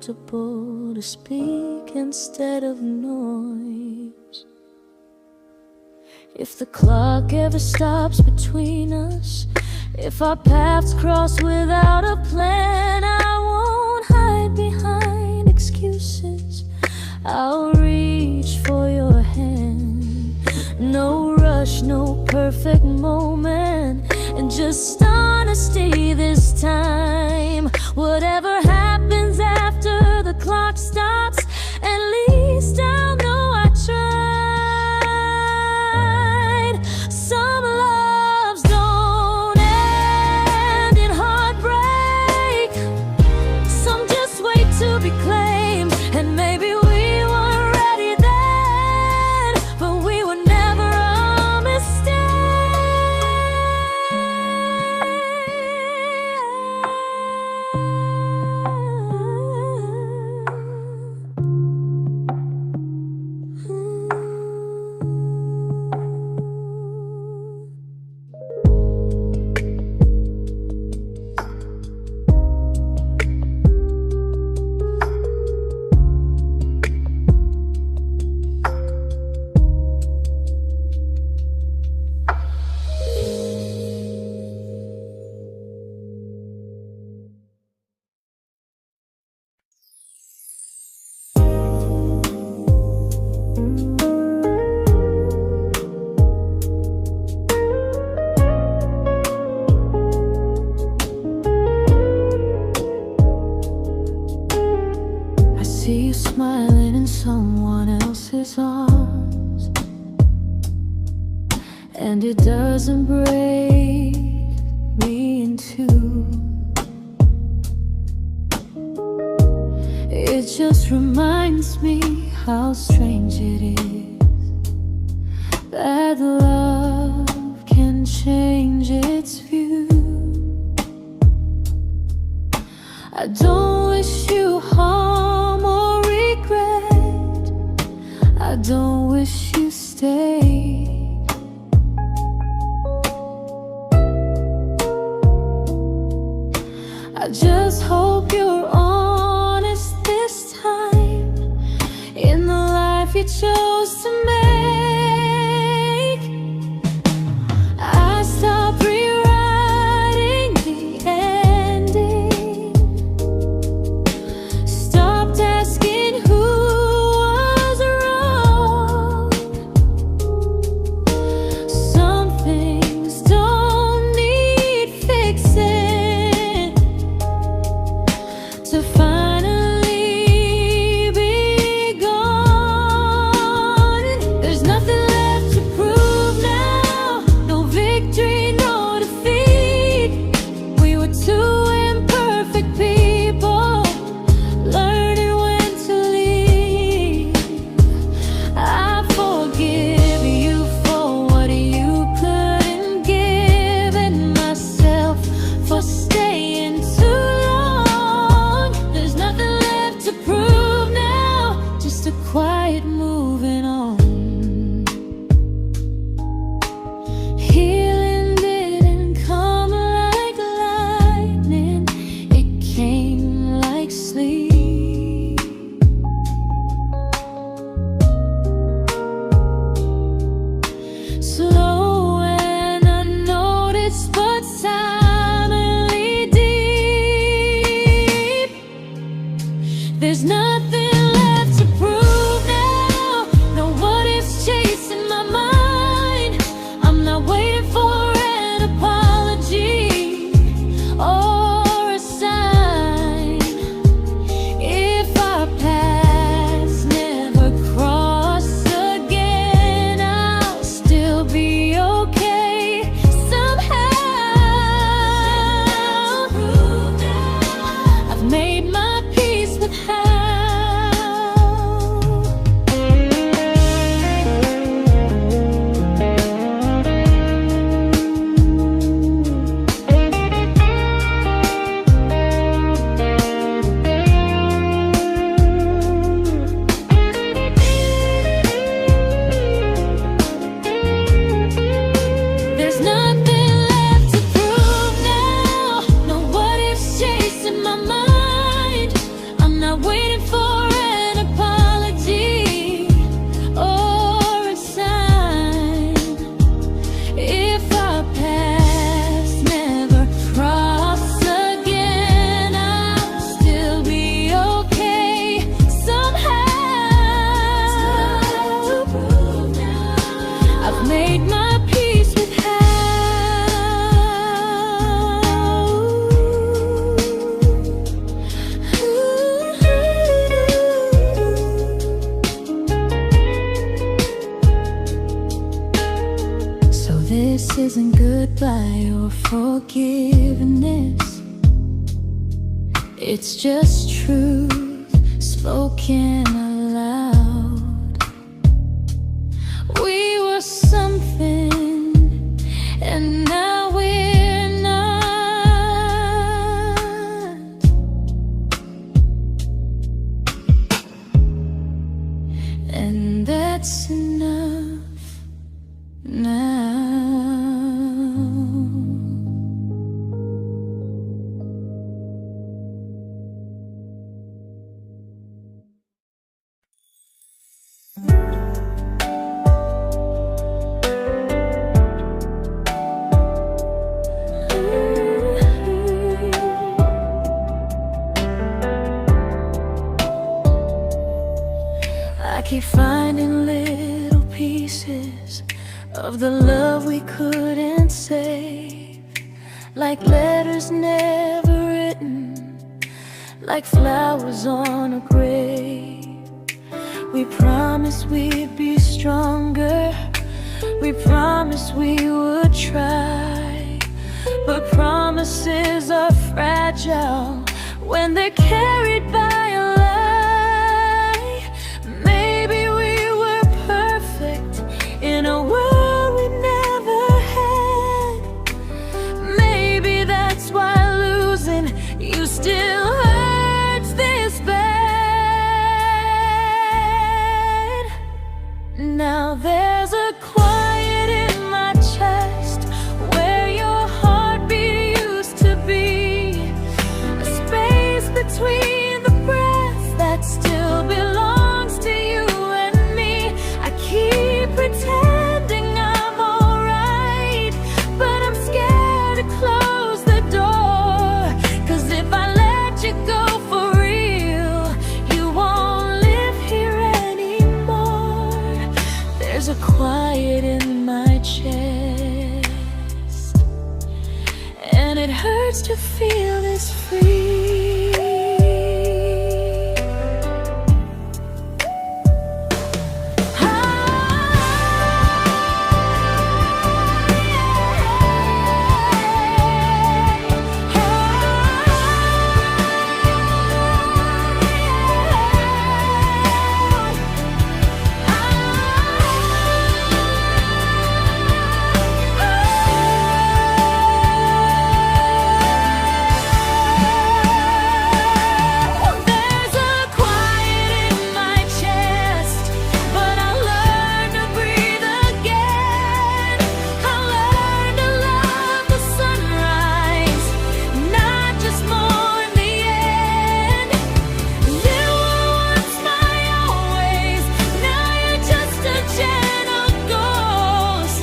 Speaker 1: comfortable to speak instead of noise. If the clock ever stops between us, if our paths cross without a plan, I won't hide behind excuses. I'll reach for your hand. No rush, no perfect moment, and just honesty this time. Whatever happens after the clock stops, at least I'll know I tried. Some loves don't end in heartbreak, some just wait to be claimed. And maybe we weren't ready then, but we were never a mistake. I see you smiling in someone else's arms, and it doesn't break me in two. It just reminds me how strange it is that love can change its view. I don't wish you harm or regret, I don't wish you stay. I just hope you're honest this time in the life you chose to make. I stopped rewriting the ending, stopped asking who was wrong. Some things don't need fixing to finally be gone. There's nothing left to prove now, no victory, no defeat. We were two imperfect people, learning when to leave. I forgive you for what you couldn't give, and myself for staying too long. There's nothing left to prove now, just a quiet moving on. Healing didn't come like lightning, it came like sleep. Slow and unnoticed, but silently deep. There's nothing left to prove now, no what ifs chasing my mind. I'm not waiting for an apology or a sign. If our paths never cross again, I'll still be made my peace with how. So this isn't goodbye or forgiveness, it's just truth spoken aloud. We were something, and now we're not. And that's enough now. I keep finding little pieces of the love we couldn't save, like letters never written, like flowers on a grave. We promised we'd be stronger, we promised we would try, but promises are fragile when they're carried by a lie. Maybe we were perfect in a world we never had. Maybe that's why losing you still hurts this bad. Now there's a quiet in my chest where your heartbeat used to be, a space between the breaths that still belongs to you and me. I keep pretending I'm alright, but I'm scared to close the door, 'cause if I let you go for real, you won't live here anymore. There's a quiet in my chest, and it hurts to feel this free. There's a quiet in my chest, but I learned to breathe again. I learned to love the sunrise, not just mourn the end. You were once my always, now you're just a gentle ghost,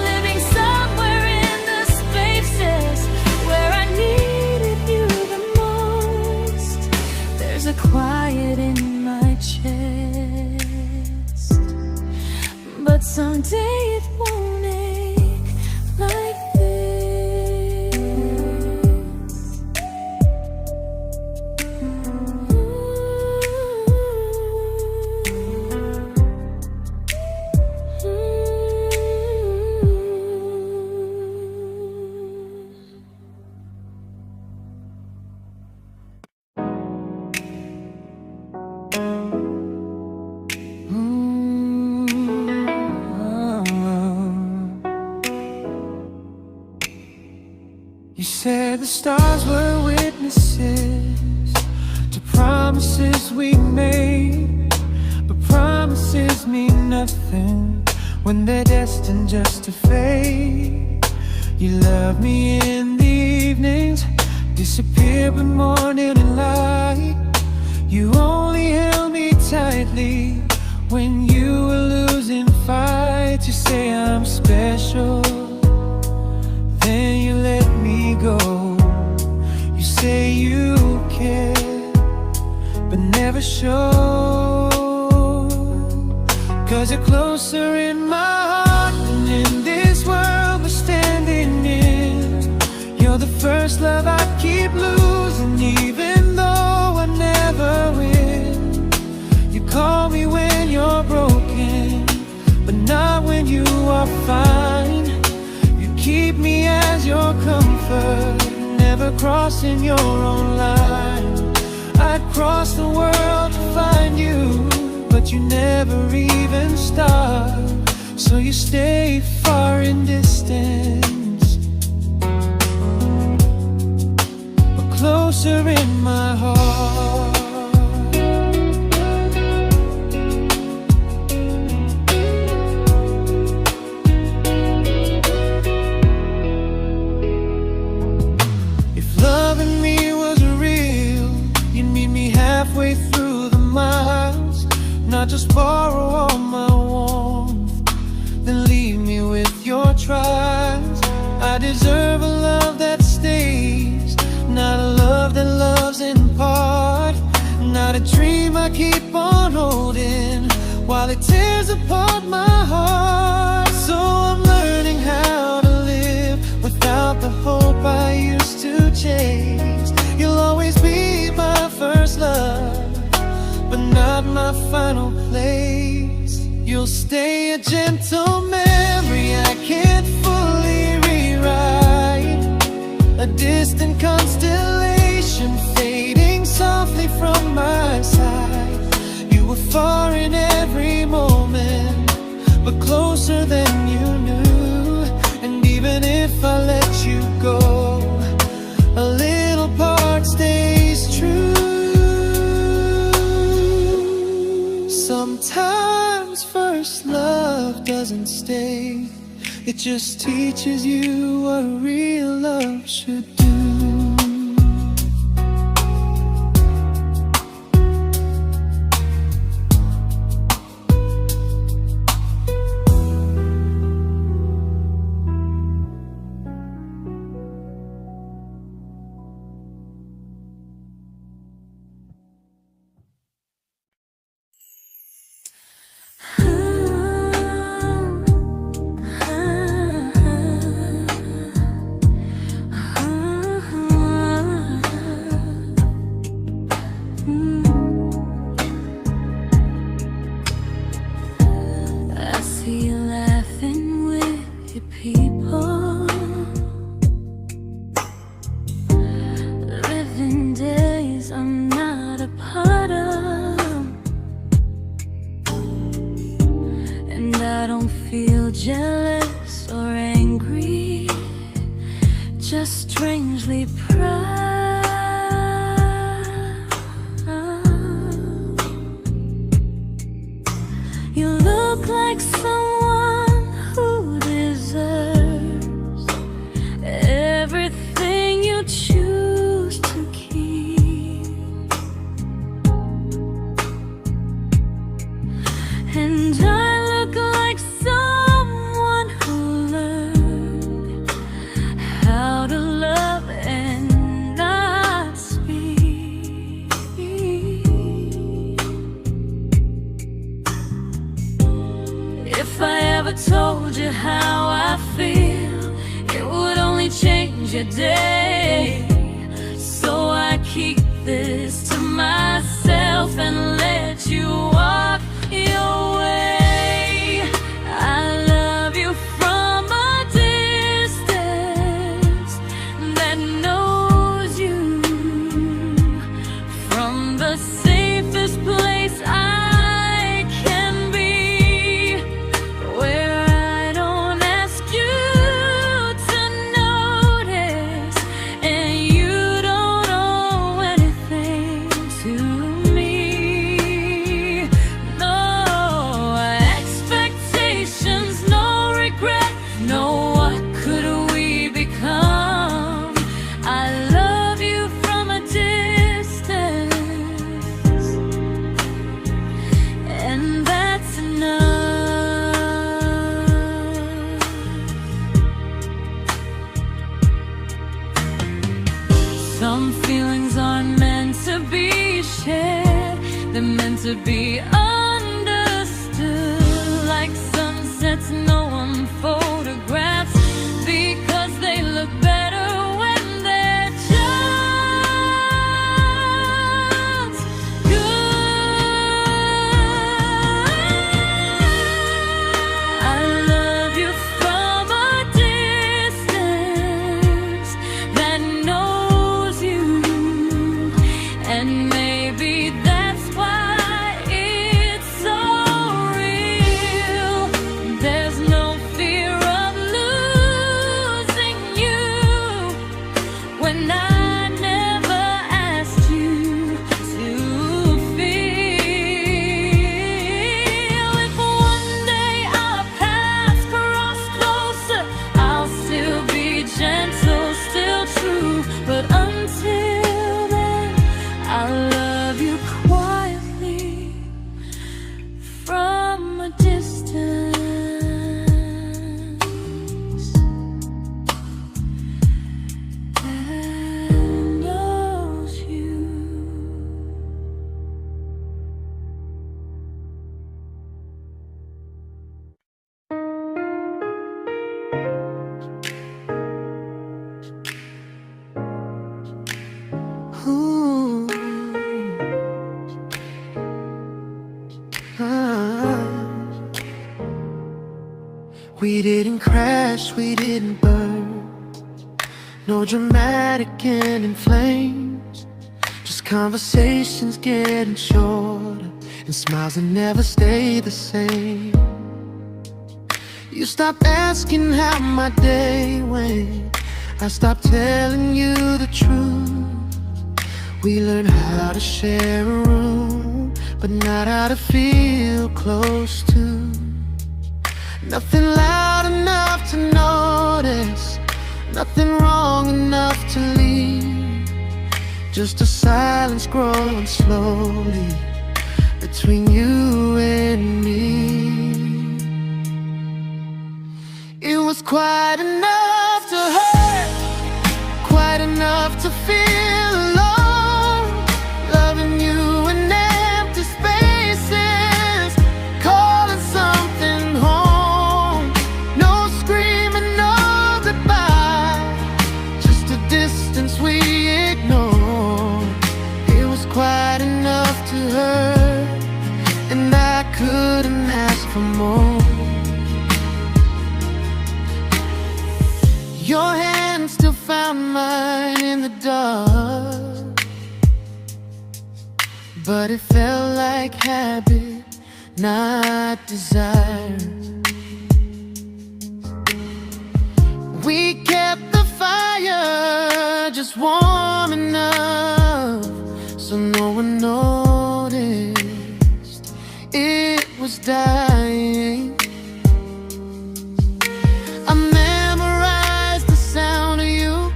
Speaker 1: living somewhere in the spaces where I needed you the most. There's a quiet in my chest, but someday it won't ache like this.
Speaker 2: You said the stars were witnesses to promises we made, but promises mean nothing when they're destined just to fade. You love me in the evenings, disappear when morning and light. You only held me tightly when you were losing fights. You say I'm special, then you let me go. You say you care, but never show, 'cause you're closer in my heart than comfort, never crossing your own line. I'd cross the world to find you, but you never even start. So you stay far in distance, but closer in my heart. Halfway through the miles, not just borrow all my warmth, then leave me with your trials. I deserve a love that stays, not a love that loves in part, not a dream I keep on holding while it tears apart my heart. So I'm learning how to live without the hope I used to chase. You'll always be my first love, but not my final place. You'll stay a gentle memory I can't fully rewrite, a distant constellation fading softly from my side. You were far in every moment, but closer than you knew. And even if I let you go, a little part stays true. Sometimes first love doesn't stay, it just teaches you what real love should do.
Speaker 1: Jealous or angry, just strangely proud. You look like someone who deserves everything you choose to keep. And I look like someone who learned how to love and not speak. If I ever told you how I feel, it would only change your day. So I keep this to myself and let you walk your way. I love you from a distance that knows you, from the safest place I can be, where I don't ask you to notice and you don't owe anything to me. No expectations, no regret, no what could we become. I love you from a distance, and that's enough. Some feelings aren't meant to be shared, they're meant to be understood. Like sunsets no one photographs, because they look better when they're just good. I love you from a distance
Speaker 2: We didn't crash, we didn't burn. No dramatic ending flames, just conversations getting shorter and smiles that never stay the same. You stopped asking how my day went, I stopped telling you the truth. We learned how to share a room, but not how to feel close to. Nothing loud enough to notice, nothing wrong enough to leave. Just a silence growing slowly between you and me. It was quite enough to hurt, quite enough to feel alone. Loving you in empty spaces, calling something home. No screaming, no goodbye, just a distance we ignored. It was quite enough to hurt, and I couldn't ask for more. Your hand still found mine in the dark, but it felt like habit, not desire. We kept the fire just warm enough so no one noticed it was dying. I memorized the sound of you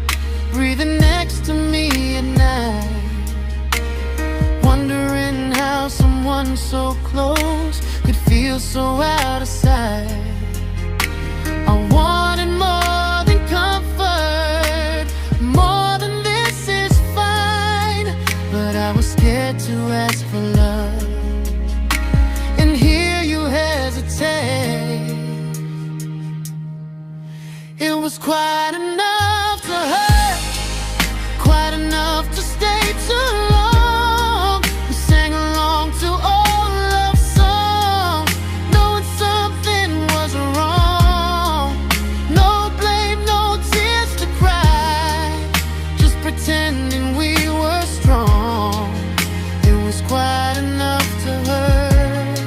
Speaker 2: breathing next to me at night, wondering how someone so close could feel so out of sight. I wanted more than comfort, more than this is fine, but I was scared to ask for love and hear you hesitate. It was quite enough to hurt, quite enough to stay too long. We sang along to old love songs, knowing something was wrong. No blame, no tears to cry, just pretending we were strong. It was quite enough to hurt,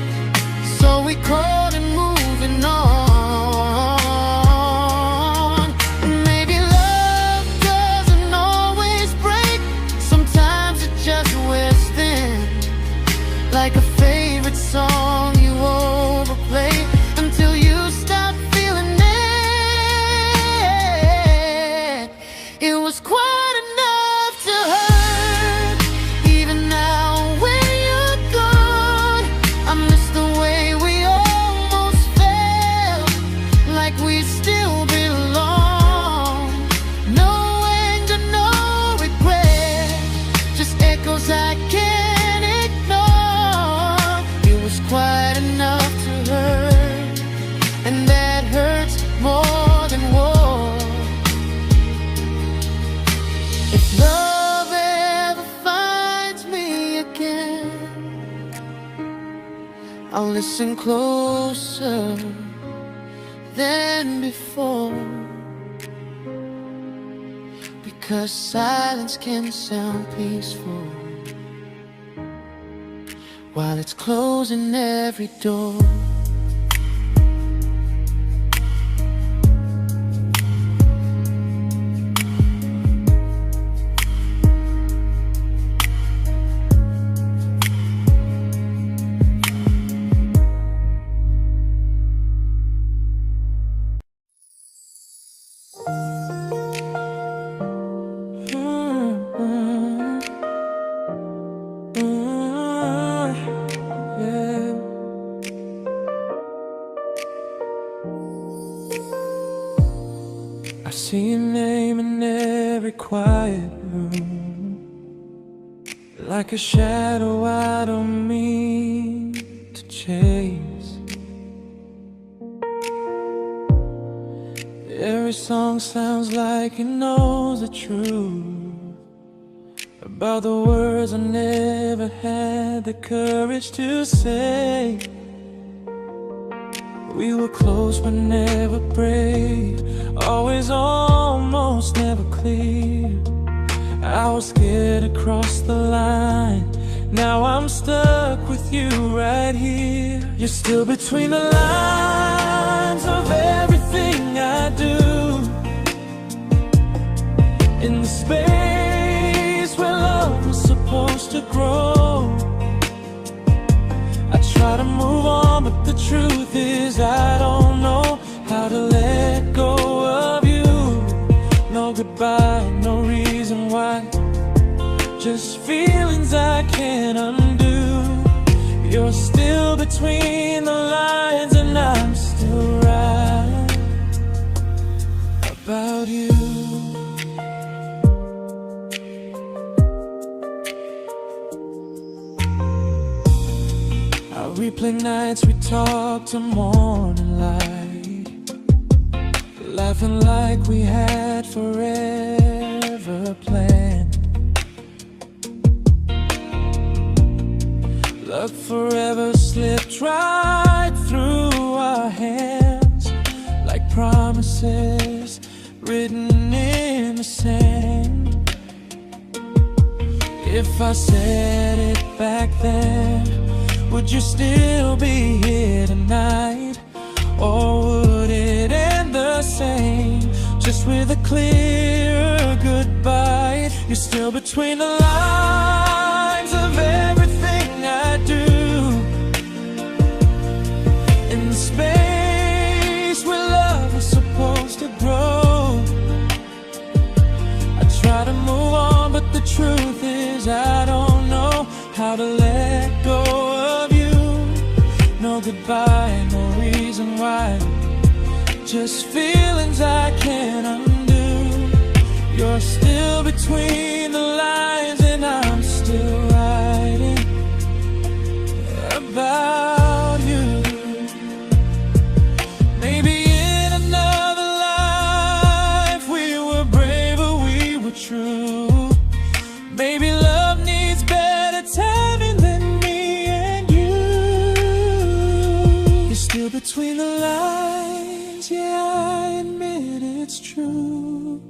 Speaker 2: so we called it moving on. Like a favorite song you overplay until you stop feeling it. It was quite enough to hurt. Even now when you're gone, I miss the way we almost felt, like we still belong. No anger, no regret, just echoes I can't. Quite enough to hurt, and that hurts more than war. If love ever finds me again, I'll listen closer than before, because silence can sound peaceful while it's closing every door. I see your name in every quiet room, like a shadow I don't mean to chase. Every song sounds like it knows the truth about the words I never had the courage to say. We were close but never brave, always almost, never clear. I was scared to cross the line, now I'm stuck with you right here. You're still between the lines of everything I do, in the space where love was supposed to grow. I try to move on, but the truth is I don't know how to let go of you. No goodbye, no reason why, just feelings I can't undo. You're still between the lines and I'm still right about you. I replay nights we talk to morning light, laughing like we had forever planned. Luck forever slipped right through our hands, like promises written in the sand. If I said it back then, would you still be here tonight? Or would it end the same, just with a clear goodbye? You're still between the lines of everything I do, in the space where love was supposed to grow. I try to move on, but the truth is I don't know how to let go of you. No goodbye, no reason why, just feelings I can't undo. You're still between the lines and I'm still writing about you. Maybe in another life we were braver, we were true. Maybe love needs better timing than me and you. You're still between the lines, yeah, I admit it's true.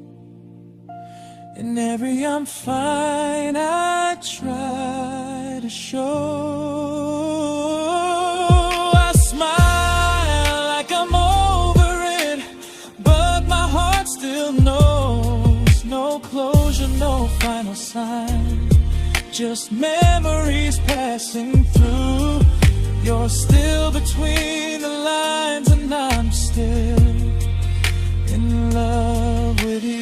Speaker 2: In every I'm fine I try to show. I smile like I'm over it, but my heart still knows. No closure, no final sign, just memories passing through. You're still between the lines and I'm still in love with you.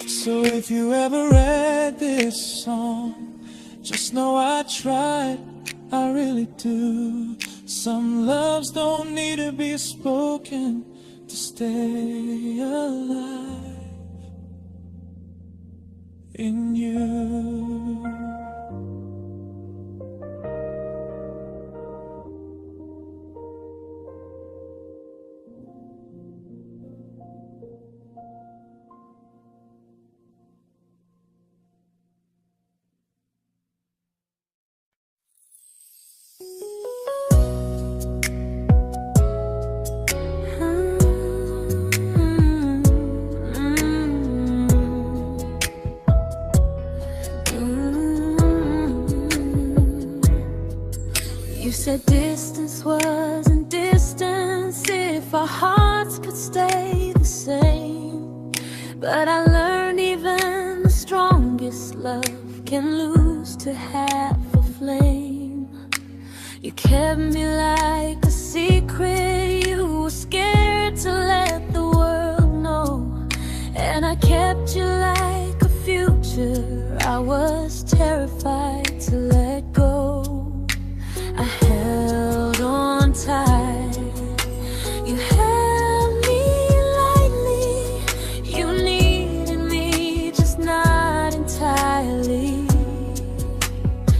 Speaker 2: So if you ever read this song, just know I tried, I really do. Some loves don't need to be spoken to stay alive in you.
Speaker 1: You said distance wasn't distance if our hearts could stay the same. But I learned even the strongest love can lose to half a flame. You kept me like a secret, you were scared to let the world know. And I kept you like a future, I was terrified to let go. I held on tight, you held me lightly. You needed me, just not entirely.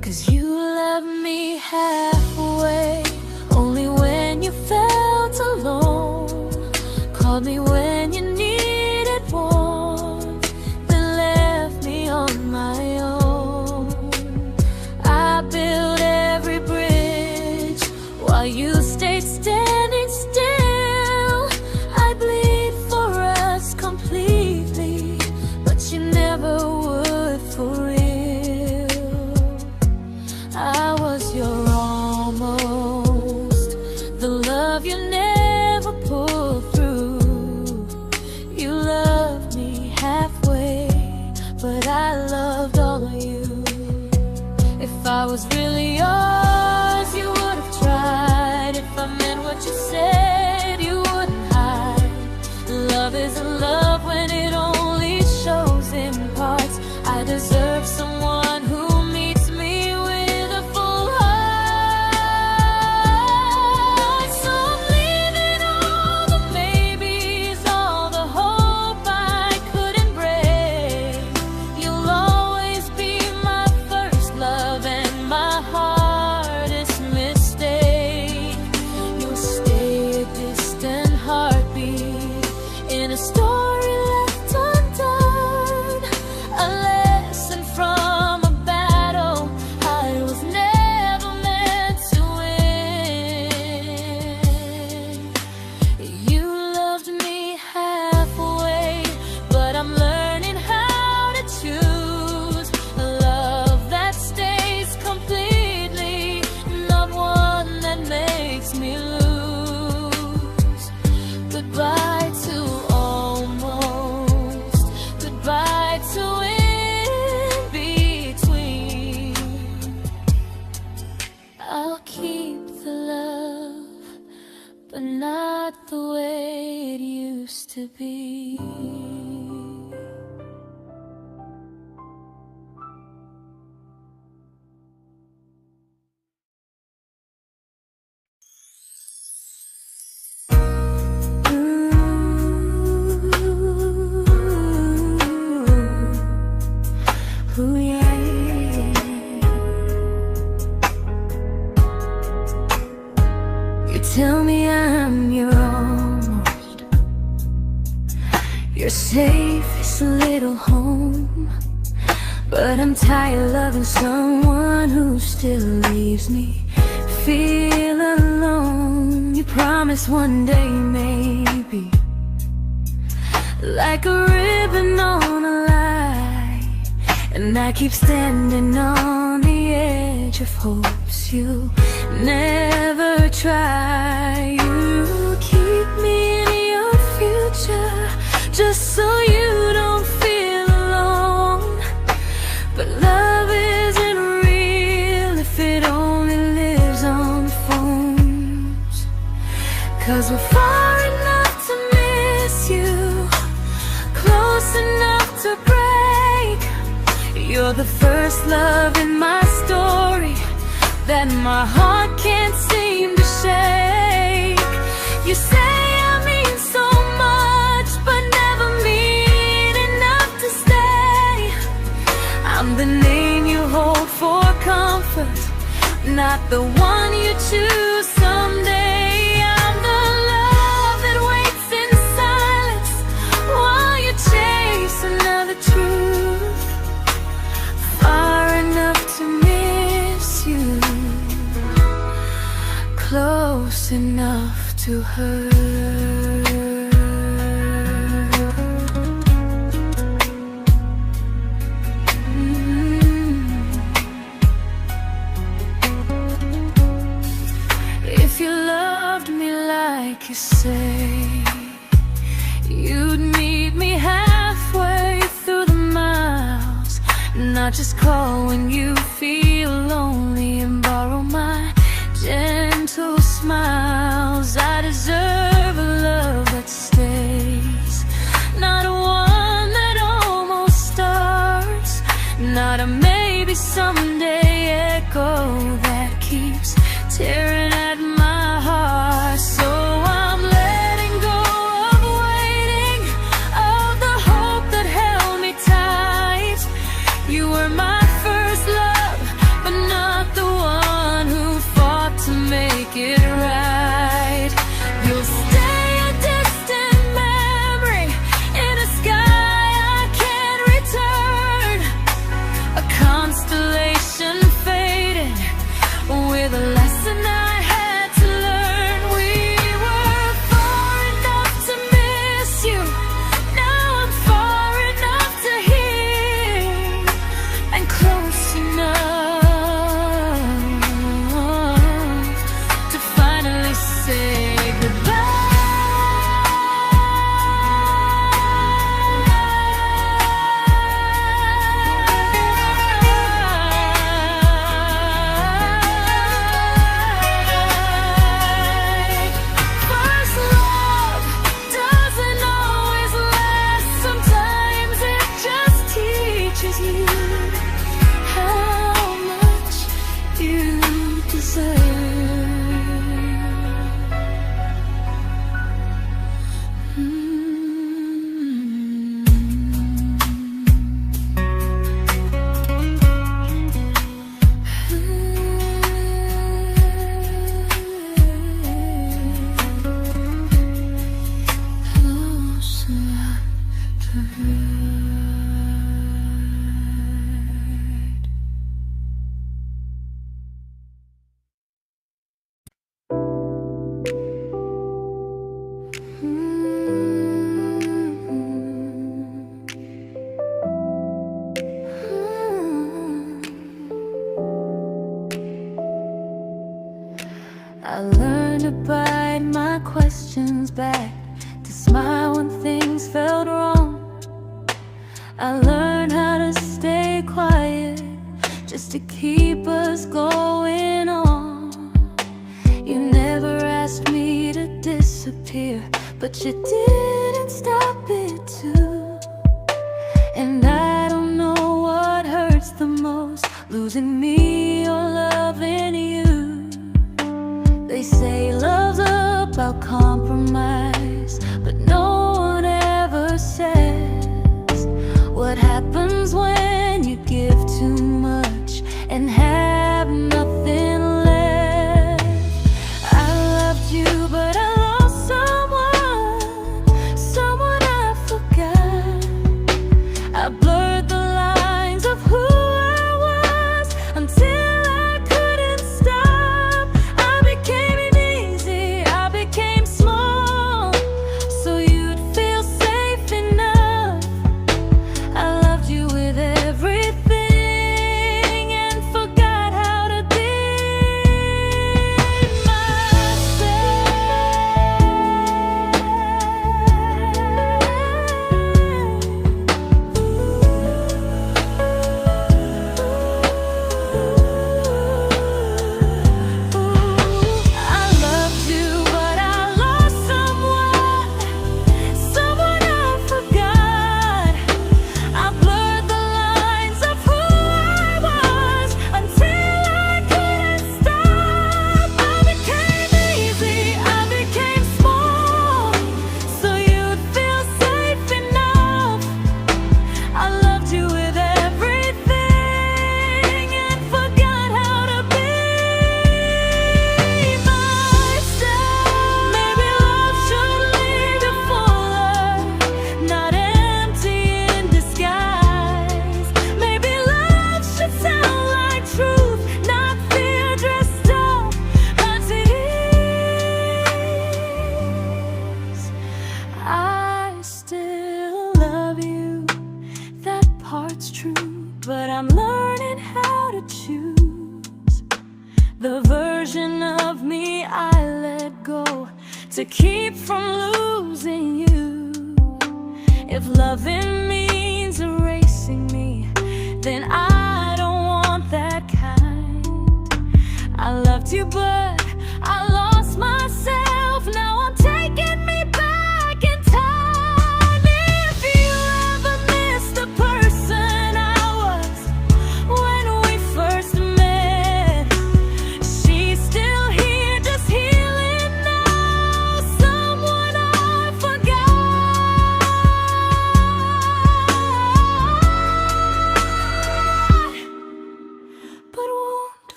Speaker 1: 'Cause you loved me halfway, only when you felt alone. Called me when you needed warmth, then left me on my own. I keep the love, but not the way it used to be. Ooh, yeah, yeah. You tell me I'm your almost, your safest little home, but I'm tired loving someone who still leaves me feel alone. You promise one day maybe, like a ribbon on a line, and I keep standing on the edge of hopes you never try. You keep me in your future just so you don't feel alone. But love isn't real if it only lives on phones. 'Cause we're far enough to miss you, close enough to break. You're the first love in my story that my heart can't seem to shake. You say I mean so much, but never mean enough to stay. I'm the name you hold for comfort, not the one you choose someday. I'm the love that waits in silence while you chase another truth. Far enough to miss you, close enough to hurt. If you loved me like you say, you'd meet me halfway through the miles, not just call when you feel lonely and borrow my gentle smiles. I deserve a love that stays, not a one that almost starts, not a maybe someday echo that keeps tearing at my heart. So I'm letting go of waiting, of the hope that held me tight. You were my first love, but not the one who fought to make it right. You'll stay a distant memory in a sky I can't return, a constellation faded with a lesson I had to learn. We were far enough to miss you, now I'm far enough to hear, and close enough to finally say first love doesn't always last. Sometimes it just teaches you how much you deserve. Close enough to hurt. I learned to bite my questions back, to smile when things felt wrong. I learned how to stay quiet just to keep us going on. disappear, but you didn't stop it too. And I don't know what hurts the most, losing me or loving you. They say love's about compromise, but no one ever says what happens when you give too much and have nothing left. I loved you, but I lost someone I forgot. I blurred the lines of who I was until I couldn't stop. I became easy, I became small, so you'd feel safe enough. I loved you with everything and forgot how to be but I'm learning how to choose the version of me I let go to keep from losing you. If loving means erasing me, then I don't want that kind. I loved you, but